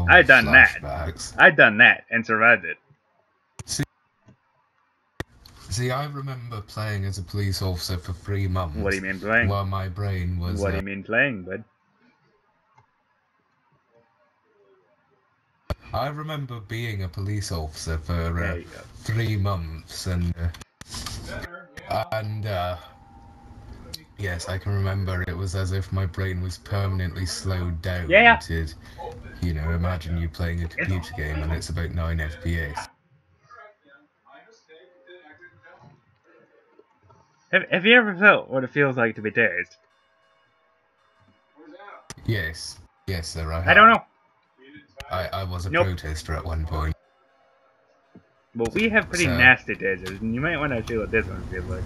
I've done that. flashbacks. I've done that and survived it. See, I remember playing as a police officer for 3 months. What do you mean playing? While my brain was. What do you mean playing, bud? I remember being a police officer for There you go. 3 months, and yes, I can remember it was as if my brain was permanently slowed down. Yeah. To, you know, imagine you playing a computer game and it's about 9 FPS. Have you ever felt what it feels like to be tased? Yes, sir. I don't know. I was a Nope. protester at one point. But we have pretty So- nasty tasers, and you might want to see what this one feels like.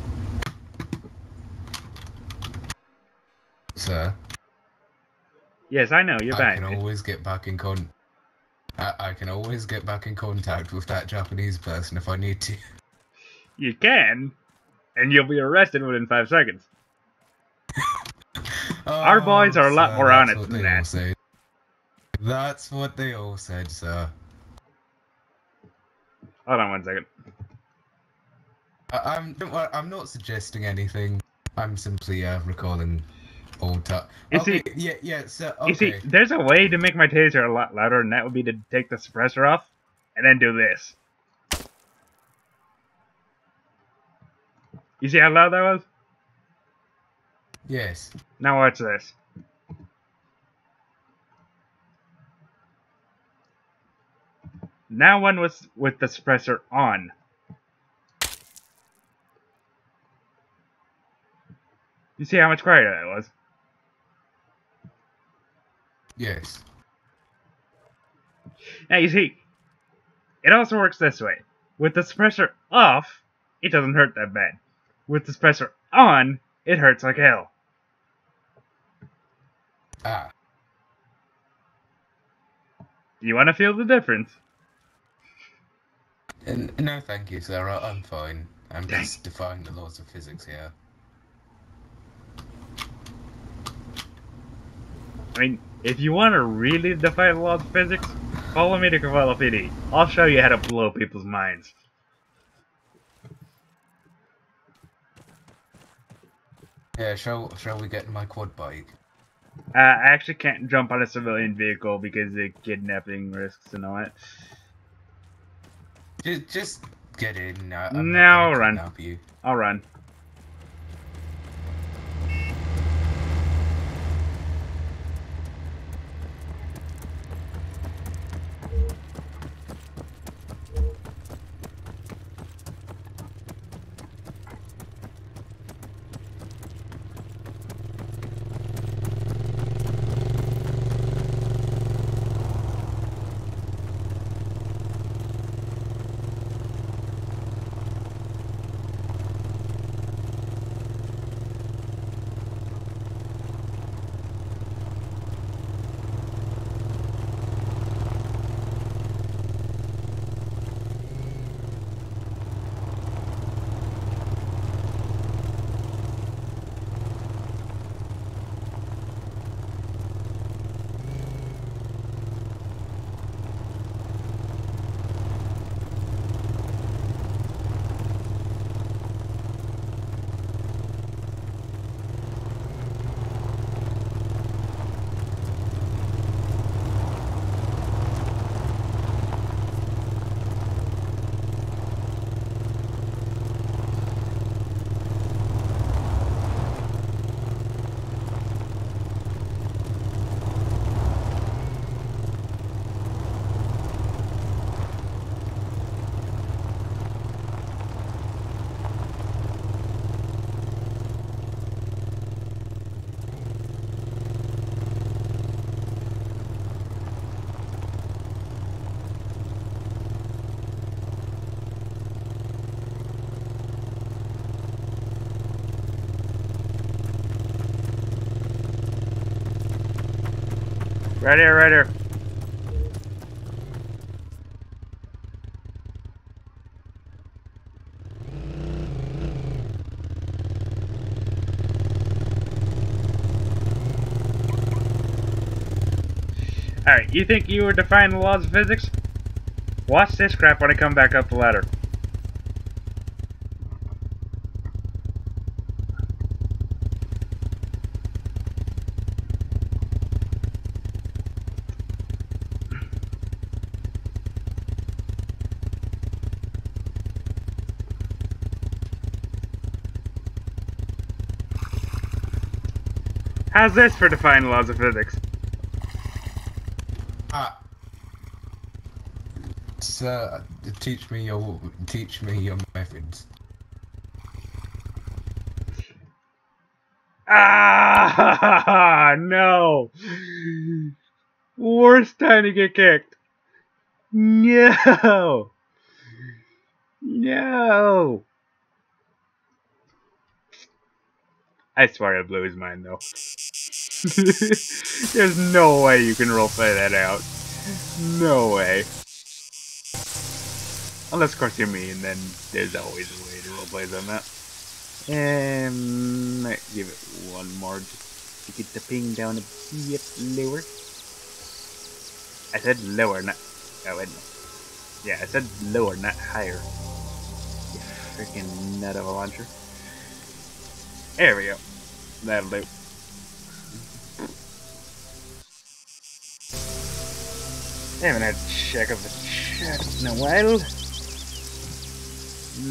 Sir, Yes, I know, you're I can buying it. always get back in I can always get back in contact with that Japanese person if I need to. You can, and you'll be arrested within 5 seconds. Our boys are a lot sir, more that's on it what than they all that. said. That's what they all said, sir. Hold on 1 second. I'm not suggesting anything. I'm simply recalling old time. You Okay, see- yeah, sir. You see, Okay. there's a way to make my taser a lot louder, and that would be to take the suppressor off, and then do this. You see how loud that was? Yes. Now watch this. Now one was with the suppressor on. You see how much quieter that was? Yes. Now you see, it also works this way. With the suppressor off, it doesn't hurt that bad. With the suppressor on, it hurts like hell. Ah. You want to feel the difference? No, thank you, sir. I'm fine. I'm Dang. just defying the laws of physics here. I mean, if you want to really defy the laws of physics, Follow me to Cavalla PD. I'll show you how to blow people's minds. Yeah, shall we get in my quad bike? I actually can't jump on a civilian vehicle because of kidnapping risks and all that. Just get in. I'm No, not I'll gonna run. kidnap you. I'll run. Right here, right here. Alright, you think you were defying the laws of physics? Watch this crap when I come back up the ladder. How's this for defying the laws of physics? Sir, teach me your methods. Ah, no! Worst time to get kicked. No! No! I swear I blew his mind, though. There's no way you can roleplay that out. No way. Unless, of course, you're me, and then there's always a way to roleplay them that. Might give it one more just to get the ping down a bit lower. I said lower, not... Oh, wait, no. Yeah, I said lower, not higher. You freaking nut of a launcher. There we go. That'll do. I haven't had a check of the chat in a while.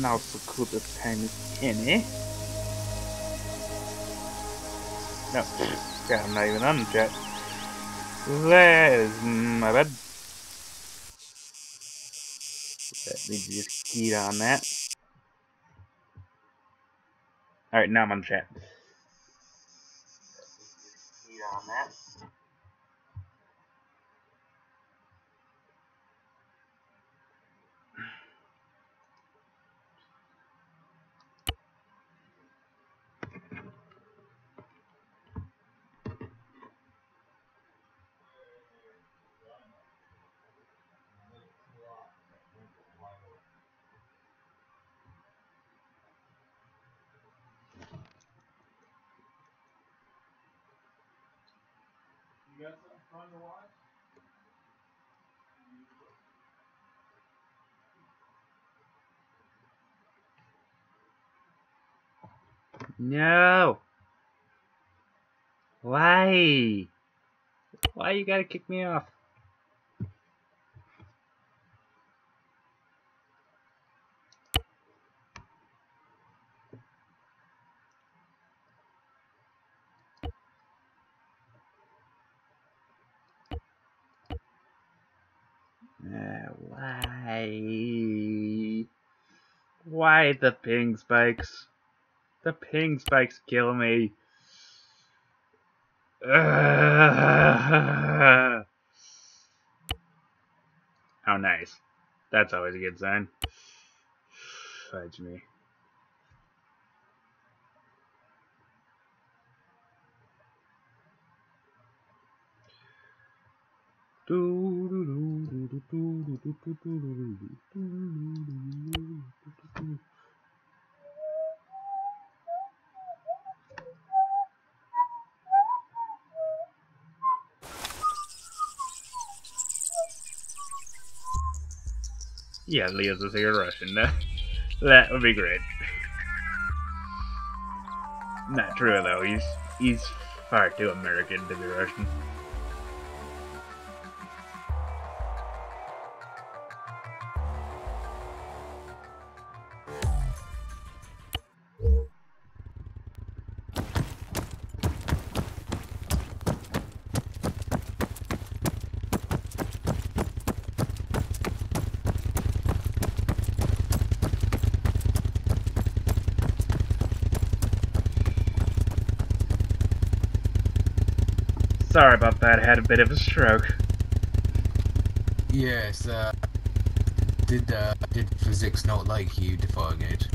Not so cool this time as any. No, God, I'm not even on the chat. That is my bad. Let me just key on that. Alright, now I'm on the chat. Key on that. You got something fun to watch? No! Why? Why you gotta kick me off? Why? Why the ping spikes? The ping spikes kill me. Ugh. Oh, nice. That's always a good sign. Fudge me. Yeah, Leo's a secret Russian. That would be great. Not true though. He's far too American to be Russian. Sorry about that. I had a bit of a stroke. Yes, did physics not like you defying it?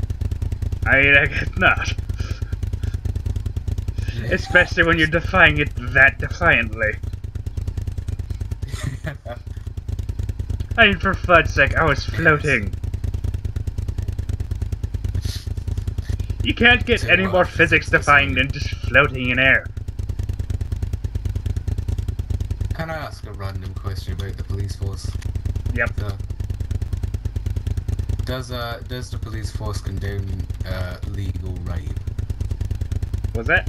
I guess not. Especially when you're defying it that defiantly. I mean, for fudge's sake, I was floating. You can't get So any what? more physics defying Physics than just floating in air. Can I ask a random question about the police force? Yep. Does the police force condone legal rape? Was that?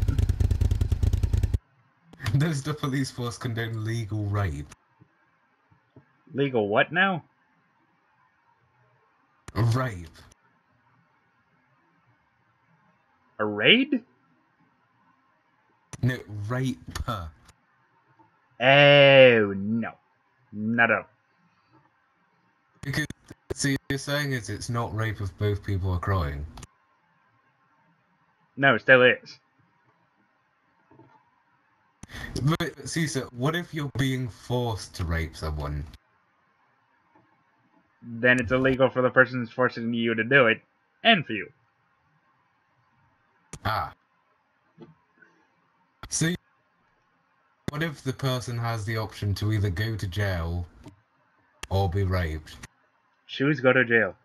Does the police force condone legal rape? Legal what now? Rape. A raid? No, rape. Oh, no. Not at all. Because, see, you're saying is it's not rape if both people are crying. No, it still is. But, see, so what if you're being forced to rape someone? Then it's illegal for the person who's forcing you to do it, and for you. Ah. See, what if the person has the option to either go to jail or be raped? Choose go to jail.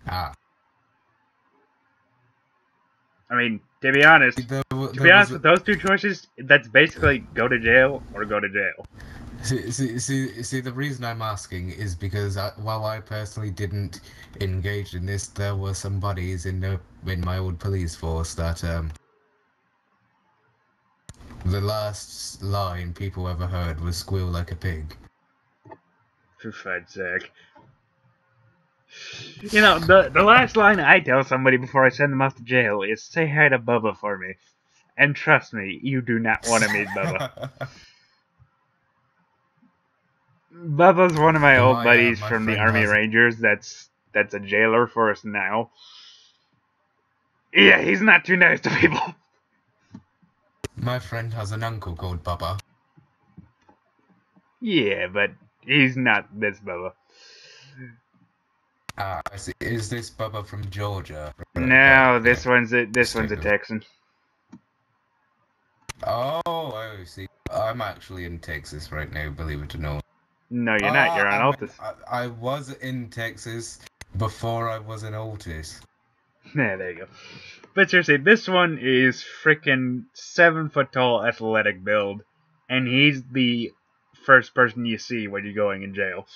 Ah. I mean, to be honest, with those two choices, that's basically go to jail or go to jail. See, the reason I'm asking is because while I personally didn't engage in this, there were some buddies in my old police force that the last line people ever heard was "squeal like a pig." For fudge's sake. You know, the last line I tell somebody before I send them off to jail is say hi to Bubba for me. And trust me, you do not want to meet Bubba. Bubba's one of my old buddies my from the friend Army has- Rangers that's a jailer for us now. Yeah, he's not too nice to people. My friend has an uncle called Bubba. Yeah, but he's not this Bubba. Ah, I see. Is this Bubba from Georgia? No, this one's a Texan. Oh, I see. I'm actually in Texas right now, believe it or not. No, you're not. You're on Altus. I was in Texas before I was in Altus. Yeah, there you go. But seriously, this one is freaking 7-foot tall athletic build, and he's the first person you see when you're going in jail.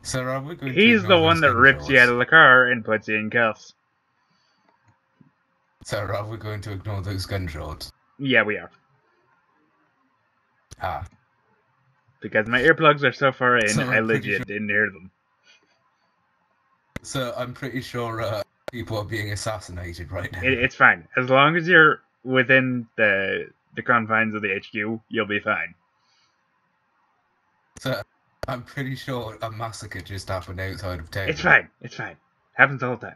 So are we going He's to the one that rips you out of the car and puts you in cuffs. So are we going to ignore those gunshots? Yeah, we are. Ah. Because my earplugs are so far in, So I I'm pretty legit sure- didn't hear them. So I'm pretty sure people are being assassinated right now. It's fine. As long as you're within the confines of the HQ, you'll be fine. So I'm pretty sure a massacre just happened outside of town. It's fine. It's fine. Happens the whole time.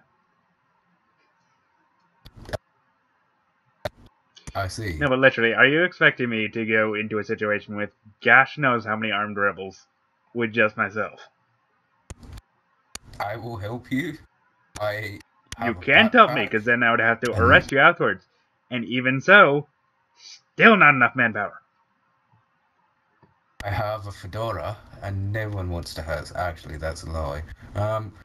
I see. No, but literally, are you expecting me to go into a situation with gosh knows how many armed rebels with just myself? I will help you. I You have a can't help me, backpack, because then I would have to and- arrest you afterwards. And even so, still not enough manpower. I have a fedora, and no one wants to hurt. Actually, that's a lie.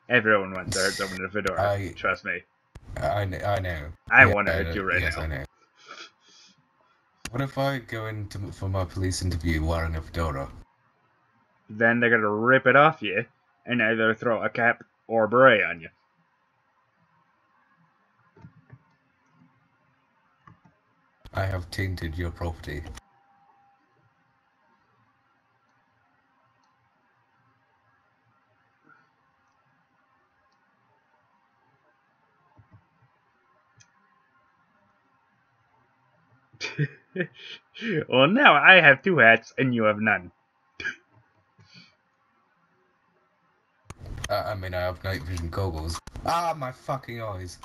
Everyone wants to hurt someone in a fedora. Trust me. I know. I want to hurt you right yes, now. I know. What if I go for my police interview wearing a fedora? Then they're gonna rip it off you and either throw a cap or a beret on you. I have tainted your property. Well, now I have two hats and you have none. I mean, I have night vision goggles. Ah, my fucking eyes.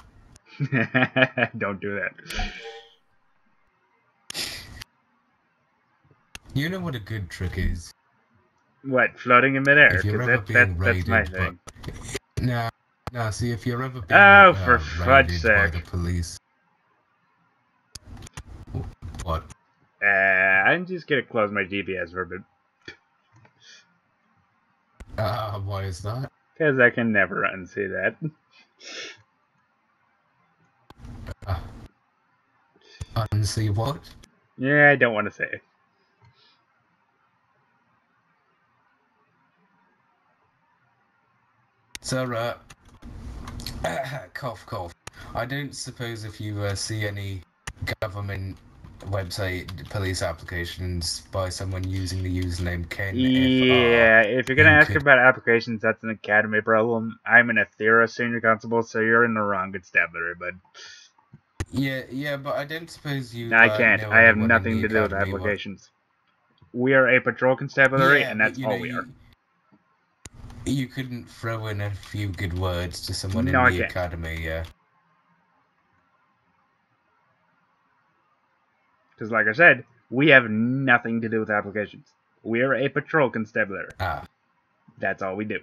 Don't do that. You know what a good trick is? What, floating in midair? If you're Because ever being that's my raided thing. Nah, see, if you're ever being Oh, for fudge raided by sake. the police... What? I'm just gonna close my GPS for a bit. Why is that? Because I can never unsee that. Unsee what? Yeah, I don't want to say it. So, cough, cough. I don't suppose if you see any government website police applications by someone using the username KenFR. Yeah, if you're gonna you ask could- about applications, that's an academy problem. I'm an Athera senior constable, so you're in the wrong constabulary, bud. Yeah, but I don't suppose you. No, I can't. know I have anyone in nothing the to do with academy applications. We are a patrol constabulary, Yeah, and but, that's you all know, we are. You couldn't throw in a few good words to someone No, I in the can't. academy, yeah. Because, like I said, we have nothing to do with applications. We are a patrol constabulary. Ah, That's all we do.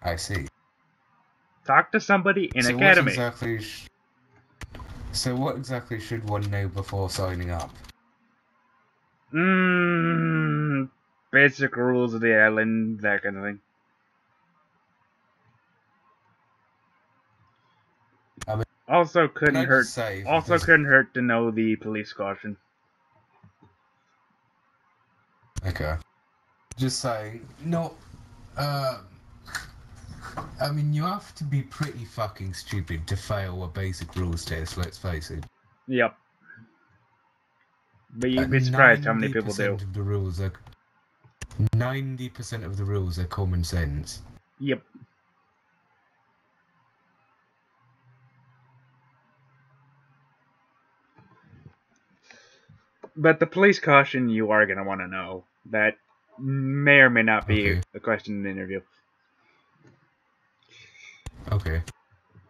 I see. Talk to somebody in So academy. what exactly should one know before signing up? Basic rules of the island, that kind of thing. I mean, Also Can couldn't I hurt. just say, Also because- couldn't hurt to know the police caution. Okay. Just saying, no, I mean, you have to be pretty fucking stupid to fail a basic rules test, let's face it. Yep. But you'd be surprised how many people do. 90% of the rules are... 90% of the rules are common sense. Yep. But the police caution you are going to want to know. That may or may not be Okay. a question in the interview. Okay.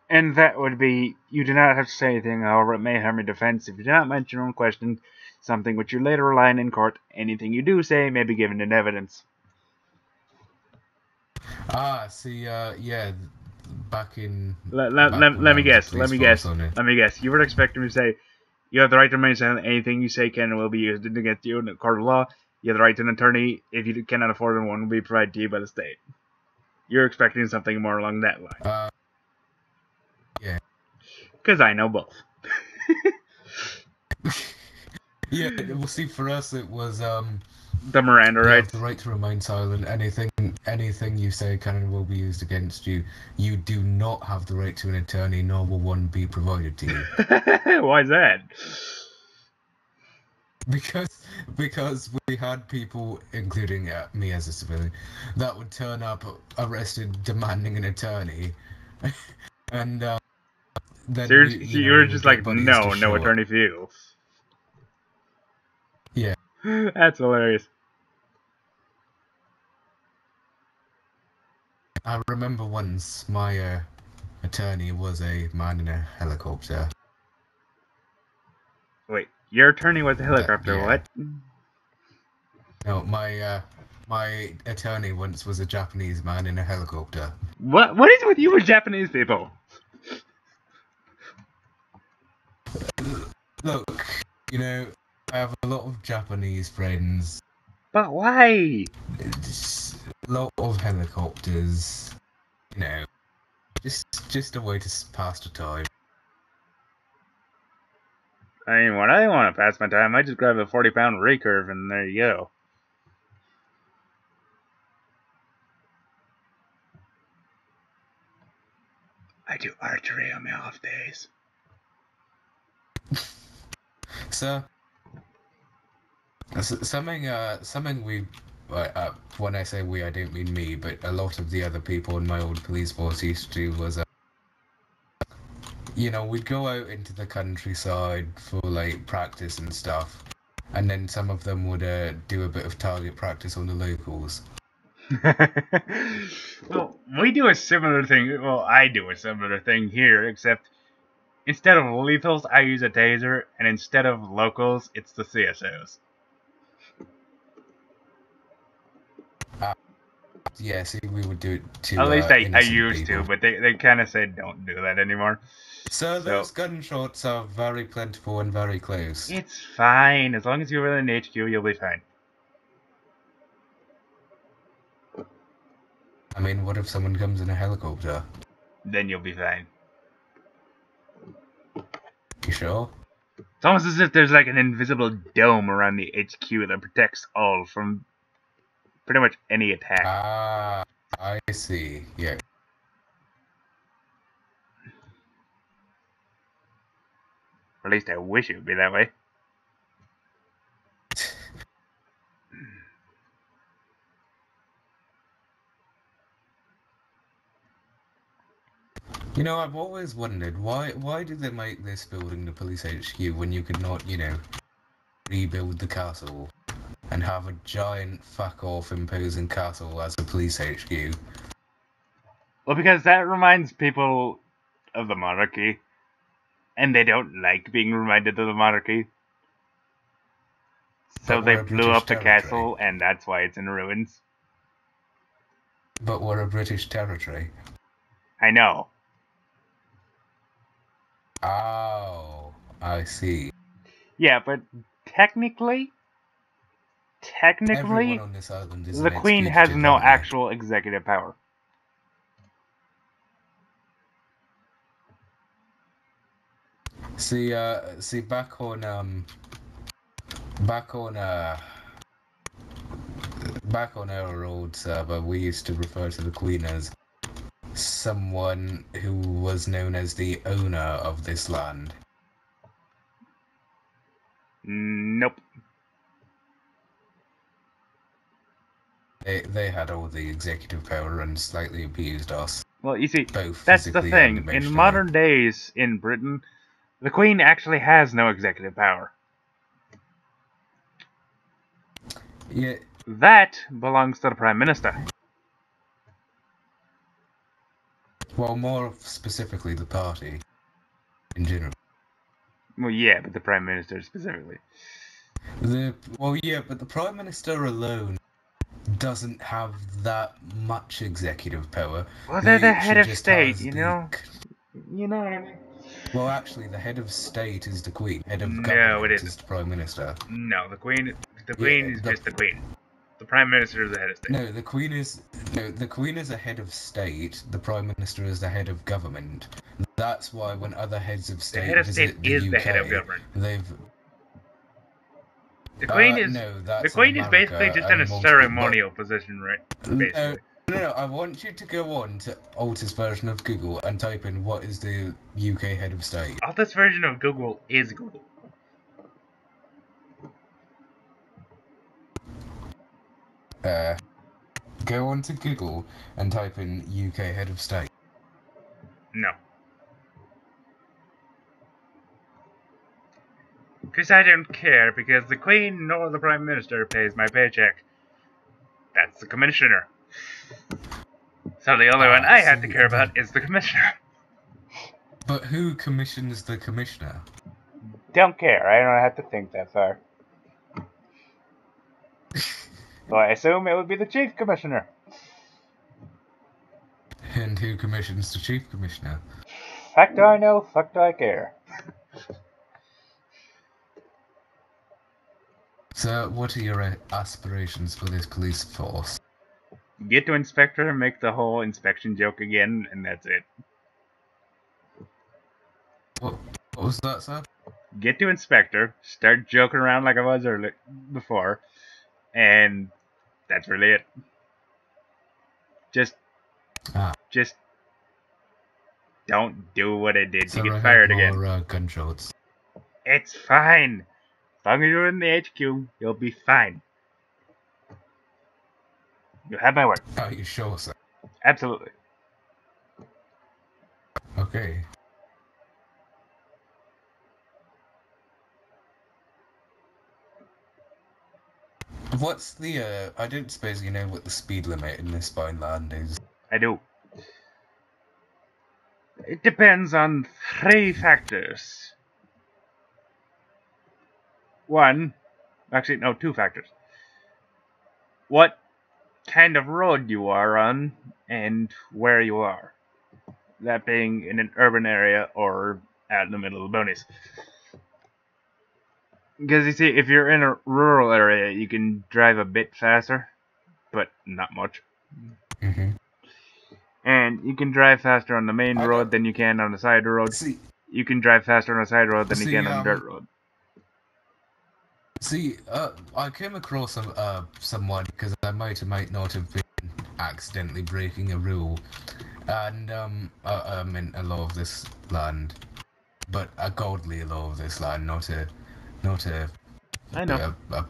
And that would be, you do not have to say anything, however it may harm your defense if you do not mention or question something which you later rely on in court. Anything you do say may be given in evidence. Ah, see, yeah, back in... Let back when I me was a guess. police Let me force guess. on it. Let me guess. You were expecting me to say, you have the right to remain silent. Anything you say can and will be used against you in a court of law. You have the right to an attorney. If you cannot afford one, will be provided to you by the state. You're expecting something more along that line. Yeah. Because I know both. Yeah, well, see, for us it was, The Miranda you have rights. the right to remain silent. Anything anything you say can and will be used against you. You do not have the right to an attorney, nor will one be provided to you. Why is that? Because we had people, including me as a civilian, that would turn up arrested demanding an attorney, and then So we you were we would just get like, buddies no to show up. attorney for you. Yeah. That's hilarious. I remember once my attorney was a man in a helicopter. Wait, your attorney was a helicopter, yeah. what? No, my attorney once was a Japanese man in a helicopter. What is with you with Japanese people? Look, I have a lot of Japanese friends. But why? Just a lot of helicopters. Just a way to pass the time. I mean, when I want to pass my time, I just grab a 40-pound recurve and there you go. I do archery on my off days. So, something we, when I say we, I don't mean me, but a lot of the other people in my old police force used to do was, we'd go out into the countryside for like practice and stuff, and then some of them would do a bit of target practice on the locals. Well, we do a similar thing. Well, I do a similar thing here, except instead of lethals, I use a taser, and instead of locals, it's the CSOs. Yeah, see, we would do it to At least I used people. to, but they kind of said don't do that anymore. So those gunshots are very plentiful and very close. It's fine. As long as you're within HQ, you'll be fine. I mean, what if someone comes in a helicopter? Then you'll be fine. You sure? It's almost as if there's like an invisible dome around the HQ that protects all from pretty much any attack. Ah, I see. Yeah. Or at least I wish it would be that way. I've always wondered why did they make this building the police HQ when you could not, rebuild the castle and have a giant fuck off imposing castle as a police HQ? Well, because that reminds people of the monarchy, and they don't like being reminded of the monarchy. So they blew up the castle, and that's why it's in ruins. But we're a British territory. I know. Oh, I see. Yeah, but technically, Everyone on this island is the an Queen has executive, no haven't they? actual executive power. See, back on our old server, we used to refer to the Queen as someone who was known as the owner of this land. Nope. They had all the executive power and slightly abused us. Well, you see, Both that's the physically thing. and In emotionally. modern days in Britain, the Queen actually has no executive power. Yeah. That belongs to the Prime Minister. Well, more specifically, the party in general. Well, yeah, but the Prime Minister specifically. But the Prime Minister alone doesn't have that much executive power. Well, they're the head She of just state, has you know? You know what I mean? Well, actually, the head of state is the Queen. Head of No, government it is isn't. the Prime Minister. No, the Queen is the- just the Queen. The Prime Minister is the head of state. No, the Queen is a head of state. The Prime Minister is the head of government. That's why when other heads of The state head of state visit the is UK, the head of government. they've The Queen is no, that's the Queen in is basically America just in a and most- ceremonial position, right? Basically. No, I want you to go on to Alta's version of Google and type in what is the UK head of state. This version of Google is Google. Go on to Google and type in UK head of state. No. Because I don't care, because the Queen nor the Prime Minister pays my paycheck. That's the Commissioner. So the only one I have to care about is the Commissioner. But who commissions the Commissioner? Don't care, I don't have to think that far. So I assume it would be the Chief Commissioner. And who commissions the Chief Commissioner? Fuck do I know, fuck do I care. So, what are your aspirations for this police force? Get to Inspector, make the whole inspection joke again, and that's it. What was that, sir? Get to Inspector, start joking around like I was before, and that's really it. Just don't do what I did to get fired again. Gunshots. It's fine. As long as you're in the HQ, you'll be fine. You have my word. Are you sure, sir? Absolutely. Okay. What's the, I don't suppose you know what the speed limit in this Vineland is? I do. It depends on 3 factors. 2 factors. What kind of road you are on and where you are. That being in an urban area or out in the middle of the boonies. Because you see, if you're in a rural area, you can drive a bit faster, but not much. Mm-hmm. And you can drive faster on the main road than you can on the side road. You can drive faster on a side road than you can on a dirt road. I came across someone, because I might or might not have been accidentally breaking a rule, and I meant a law of this land, but a godly law of this land, not a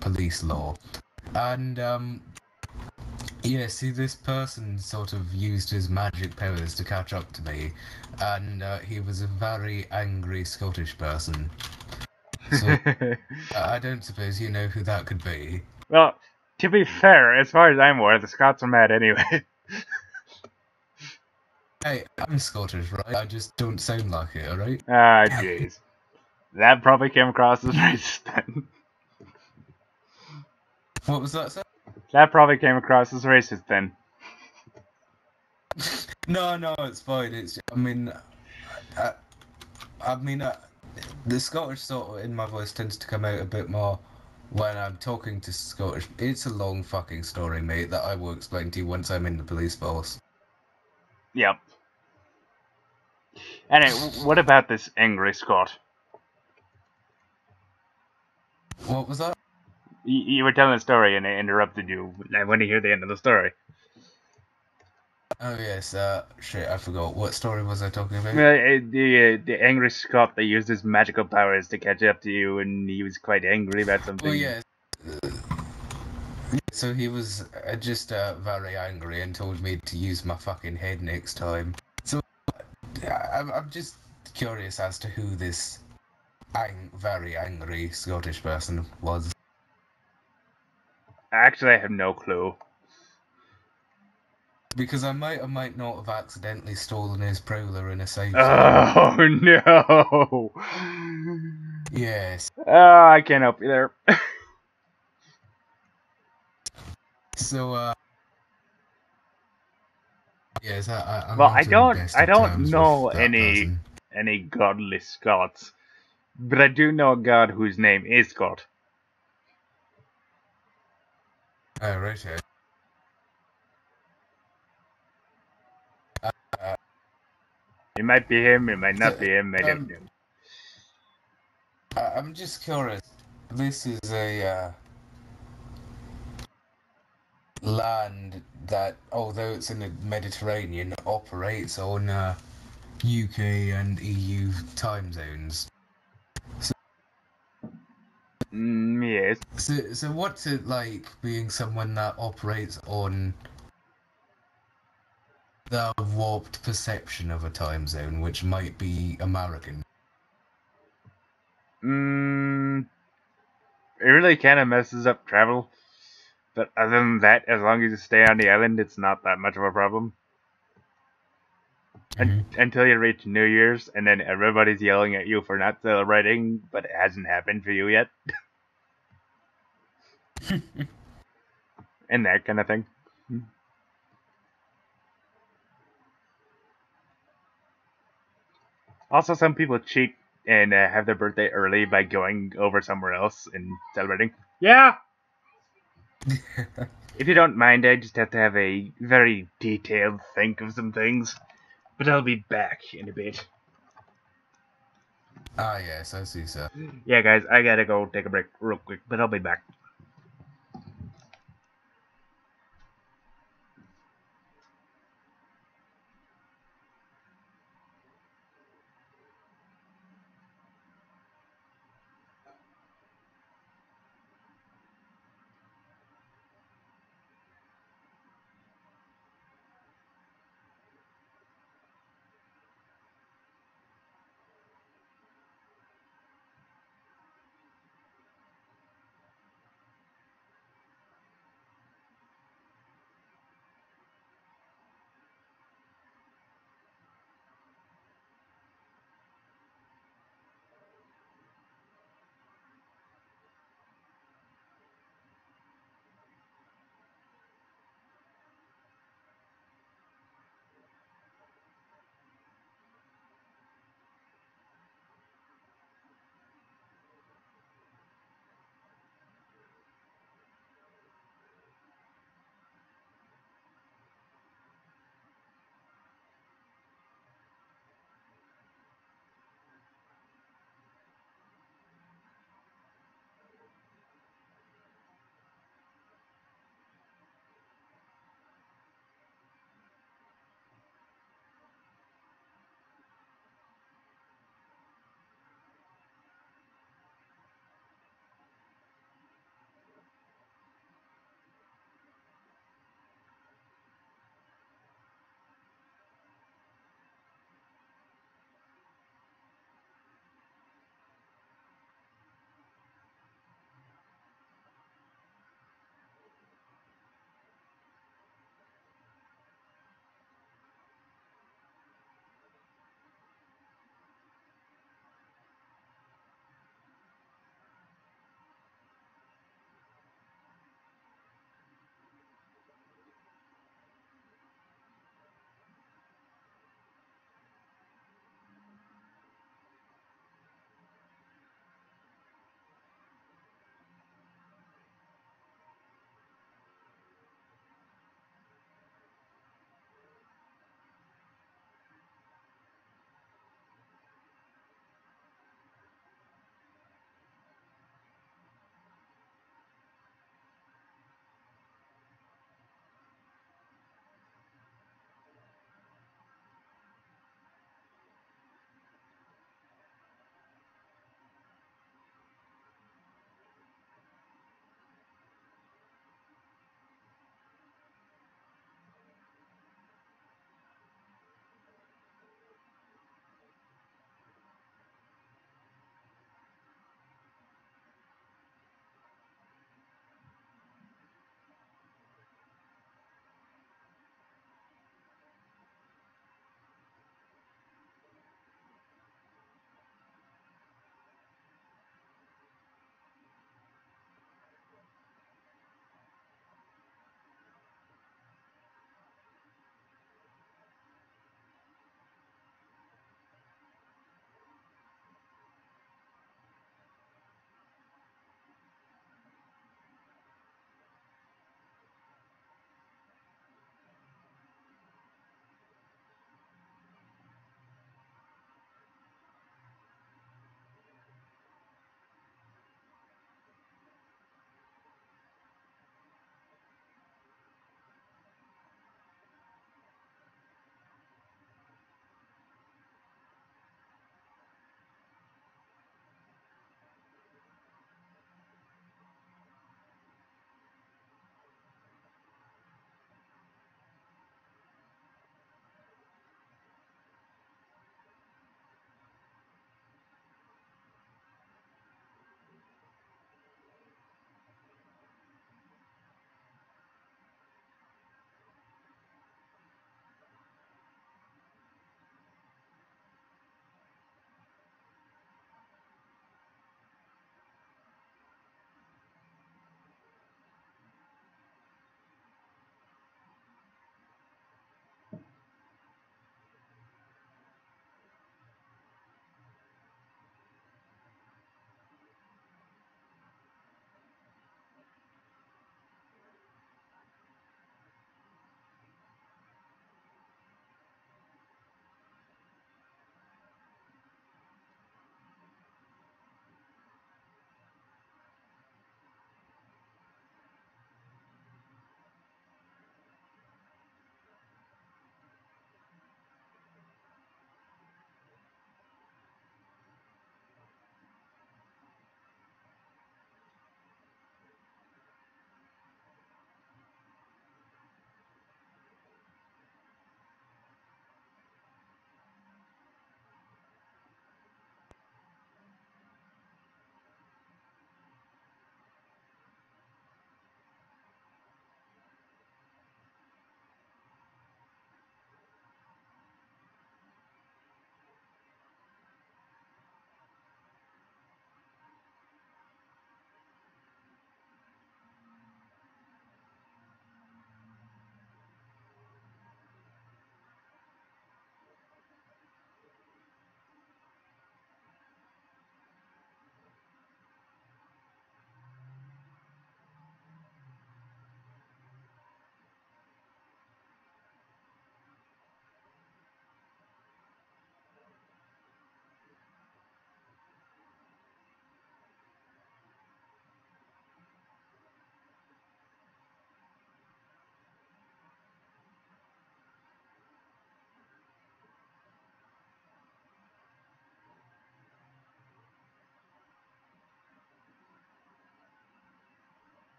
police law. And yeah, see, this person sort of used his magic powers to catch up to me, and he was a very angry Scottish person. So, I don't suppose you know who that could be. Well, to be fair, as far as I'm aware, the Scots are mad anyway. Hey, I'm Scottish, right? I just don't sound like it, alright? Ah, jeez. That probably came across as racist then. What was that, sir? That probably came across as racist then. No, it's fine. It's, the Scottish sort of in my voice tends to come out a bit more when I'm talking to Scottish. It's a long fucking story, mate, that I will explain to you once I'm in the police force. Yep. Anyway, what about this angry Scot? What was that? You were telling a story and I interrupted you. I want to hear the end of the story. Oh yes, shit, I forgot. What story was I talking about? The angry Scot that used his magical powers to catch up to you, and he was quite angry about something. Oh yes. So he was just very angry and told me to use my fucking head next time. So I'm just curious as to who this very angry Scottish person was. Actually, I have no clue. Because I might or might not have accidentally stolen his prowler in a safe. Oh no! Yes. Oh, I can't help you there. So, yes, I'm well, not I on don't best of know terms with that person. any godly Scots, but I do know a god whose name is Scott. Oh, right. It might be him, it might not be him, I don't know. I'm just curious. This is a land that although it's in the Mediterranean, it operates on UK and EU time zones. Yes. So what's it like being someone that operates on the warped perception of a time zone, which might be American? It really kind of messes up travel. But other than that, as long as you stay on the island, it's not that much of a problem. Until you reach New Year's, and then everybody's yelling at you for not celebrating, but it hasn't happened for you yet. And that kind of thing. Also, some people cheat and have their birthday early by going over somewhere else and celebrating. Yeah! If you don't mind, I just have to have a very detailed think of some things. But I'll be back in a bit. Ah, yes, I see, sir. Yeah, guys, I gotta go take a break real quick, but I'll be back.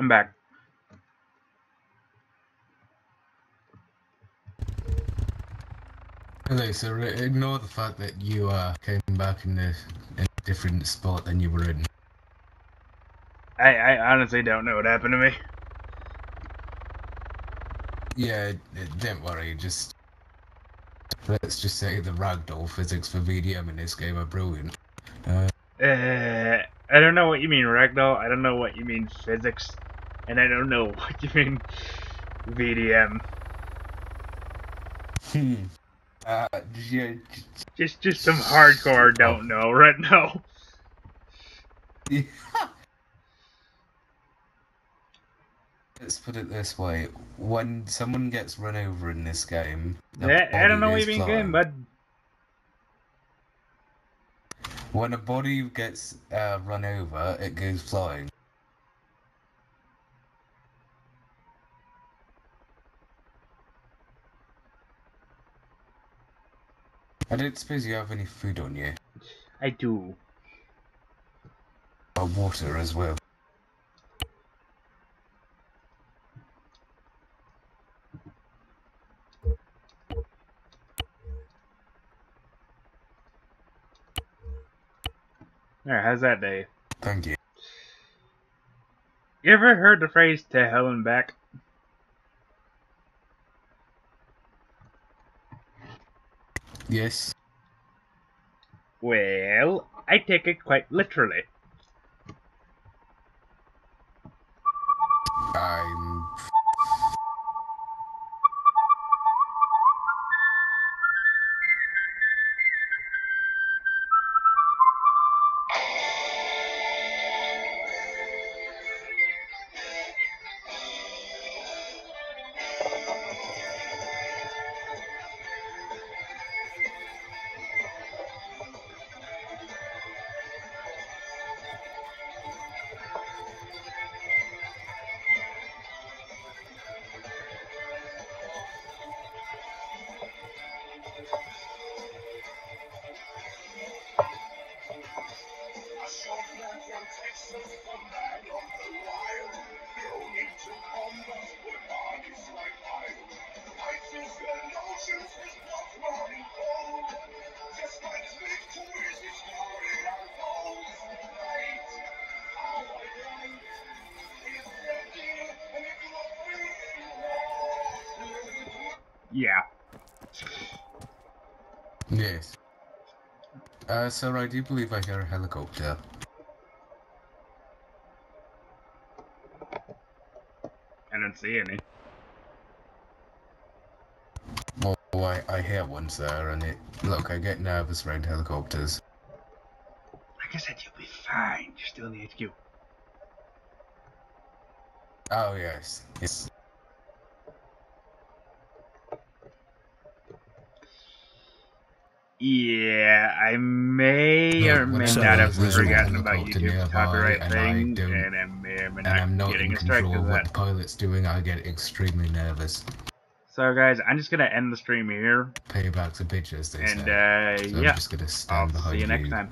I'm back. Okay, so ignore the fact that you came back in a different spot than you were in. I honestly don't know what happened to me. Yeah, don't worry, just... Let's just say the ragdoll physics for VDM in this game are brilliant. I don't know what you mean, Ragdoll. I don't know what you mean, physics. And I don't know what you mean, VDM. Yeah, Just some hardcore don't know right now. Let's put it this way: when someone gets run over in this game, the I don't know what body you is mean, flying. game, bud. When a body gets run over, it goes flying. I don't suppose you have any food on you, I do. or water as well. There, how's that day? Thank you. You ever heard the phrase "to hell and back"? Yes. Well, I take it quite literally. I'm... Yeah. Yes. Sir, I do believe I hear a helicopter. I don't see any. Well, I hear one, sir, and it... Look, I get nervous around helicopters. Like I said, you'll be fine. You're still in the HQ. Oh, yes. Yes. Yeah, I may Look, or may whenever not have there's a forgotten about helicopter YouTube's nearby copyright and I thing, don't... and I may or may and I'm not not getting in a strike control of of what that. the pilot's doing, I get extremely nervous. So, guys, I'm just gonna end the stream here, Payback's a bitch, as they and say. So yeah, I'm just gonna I'll stand see behind you next time.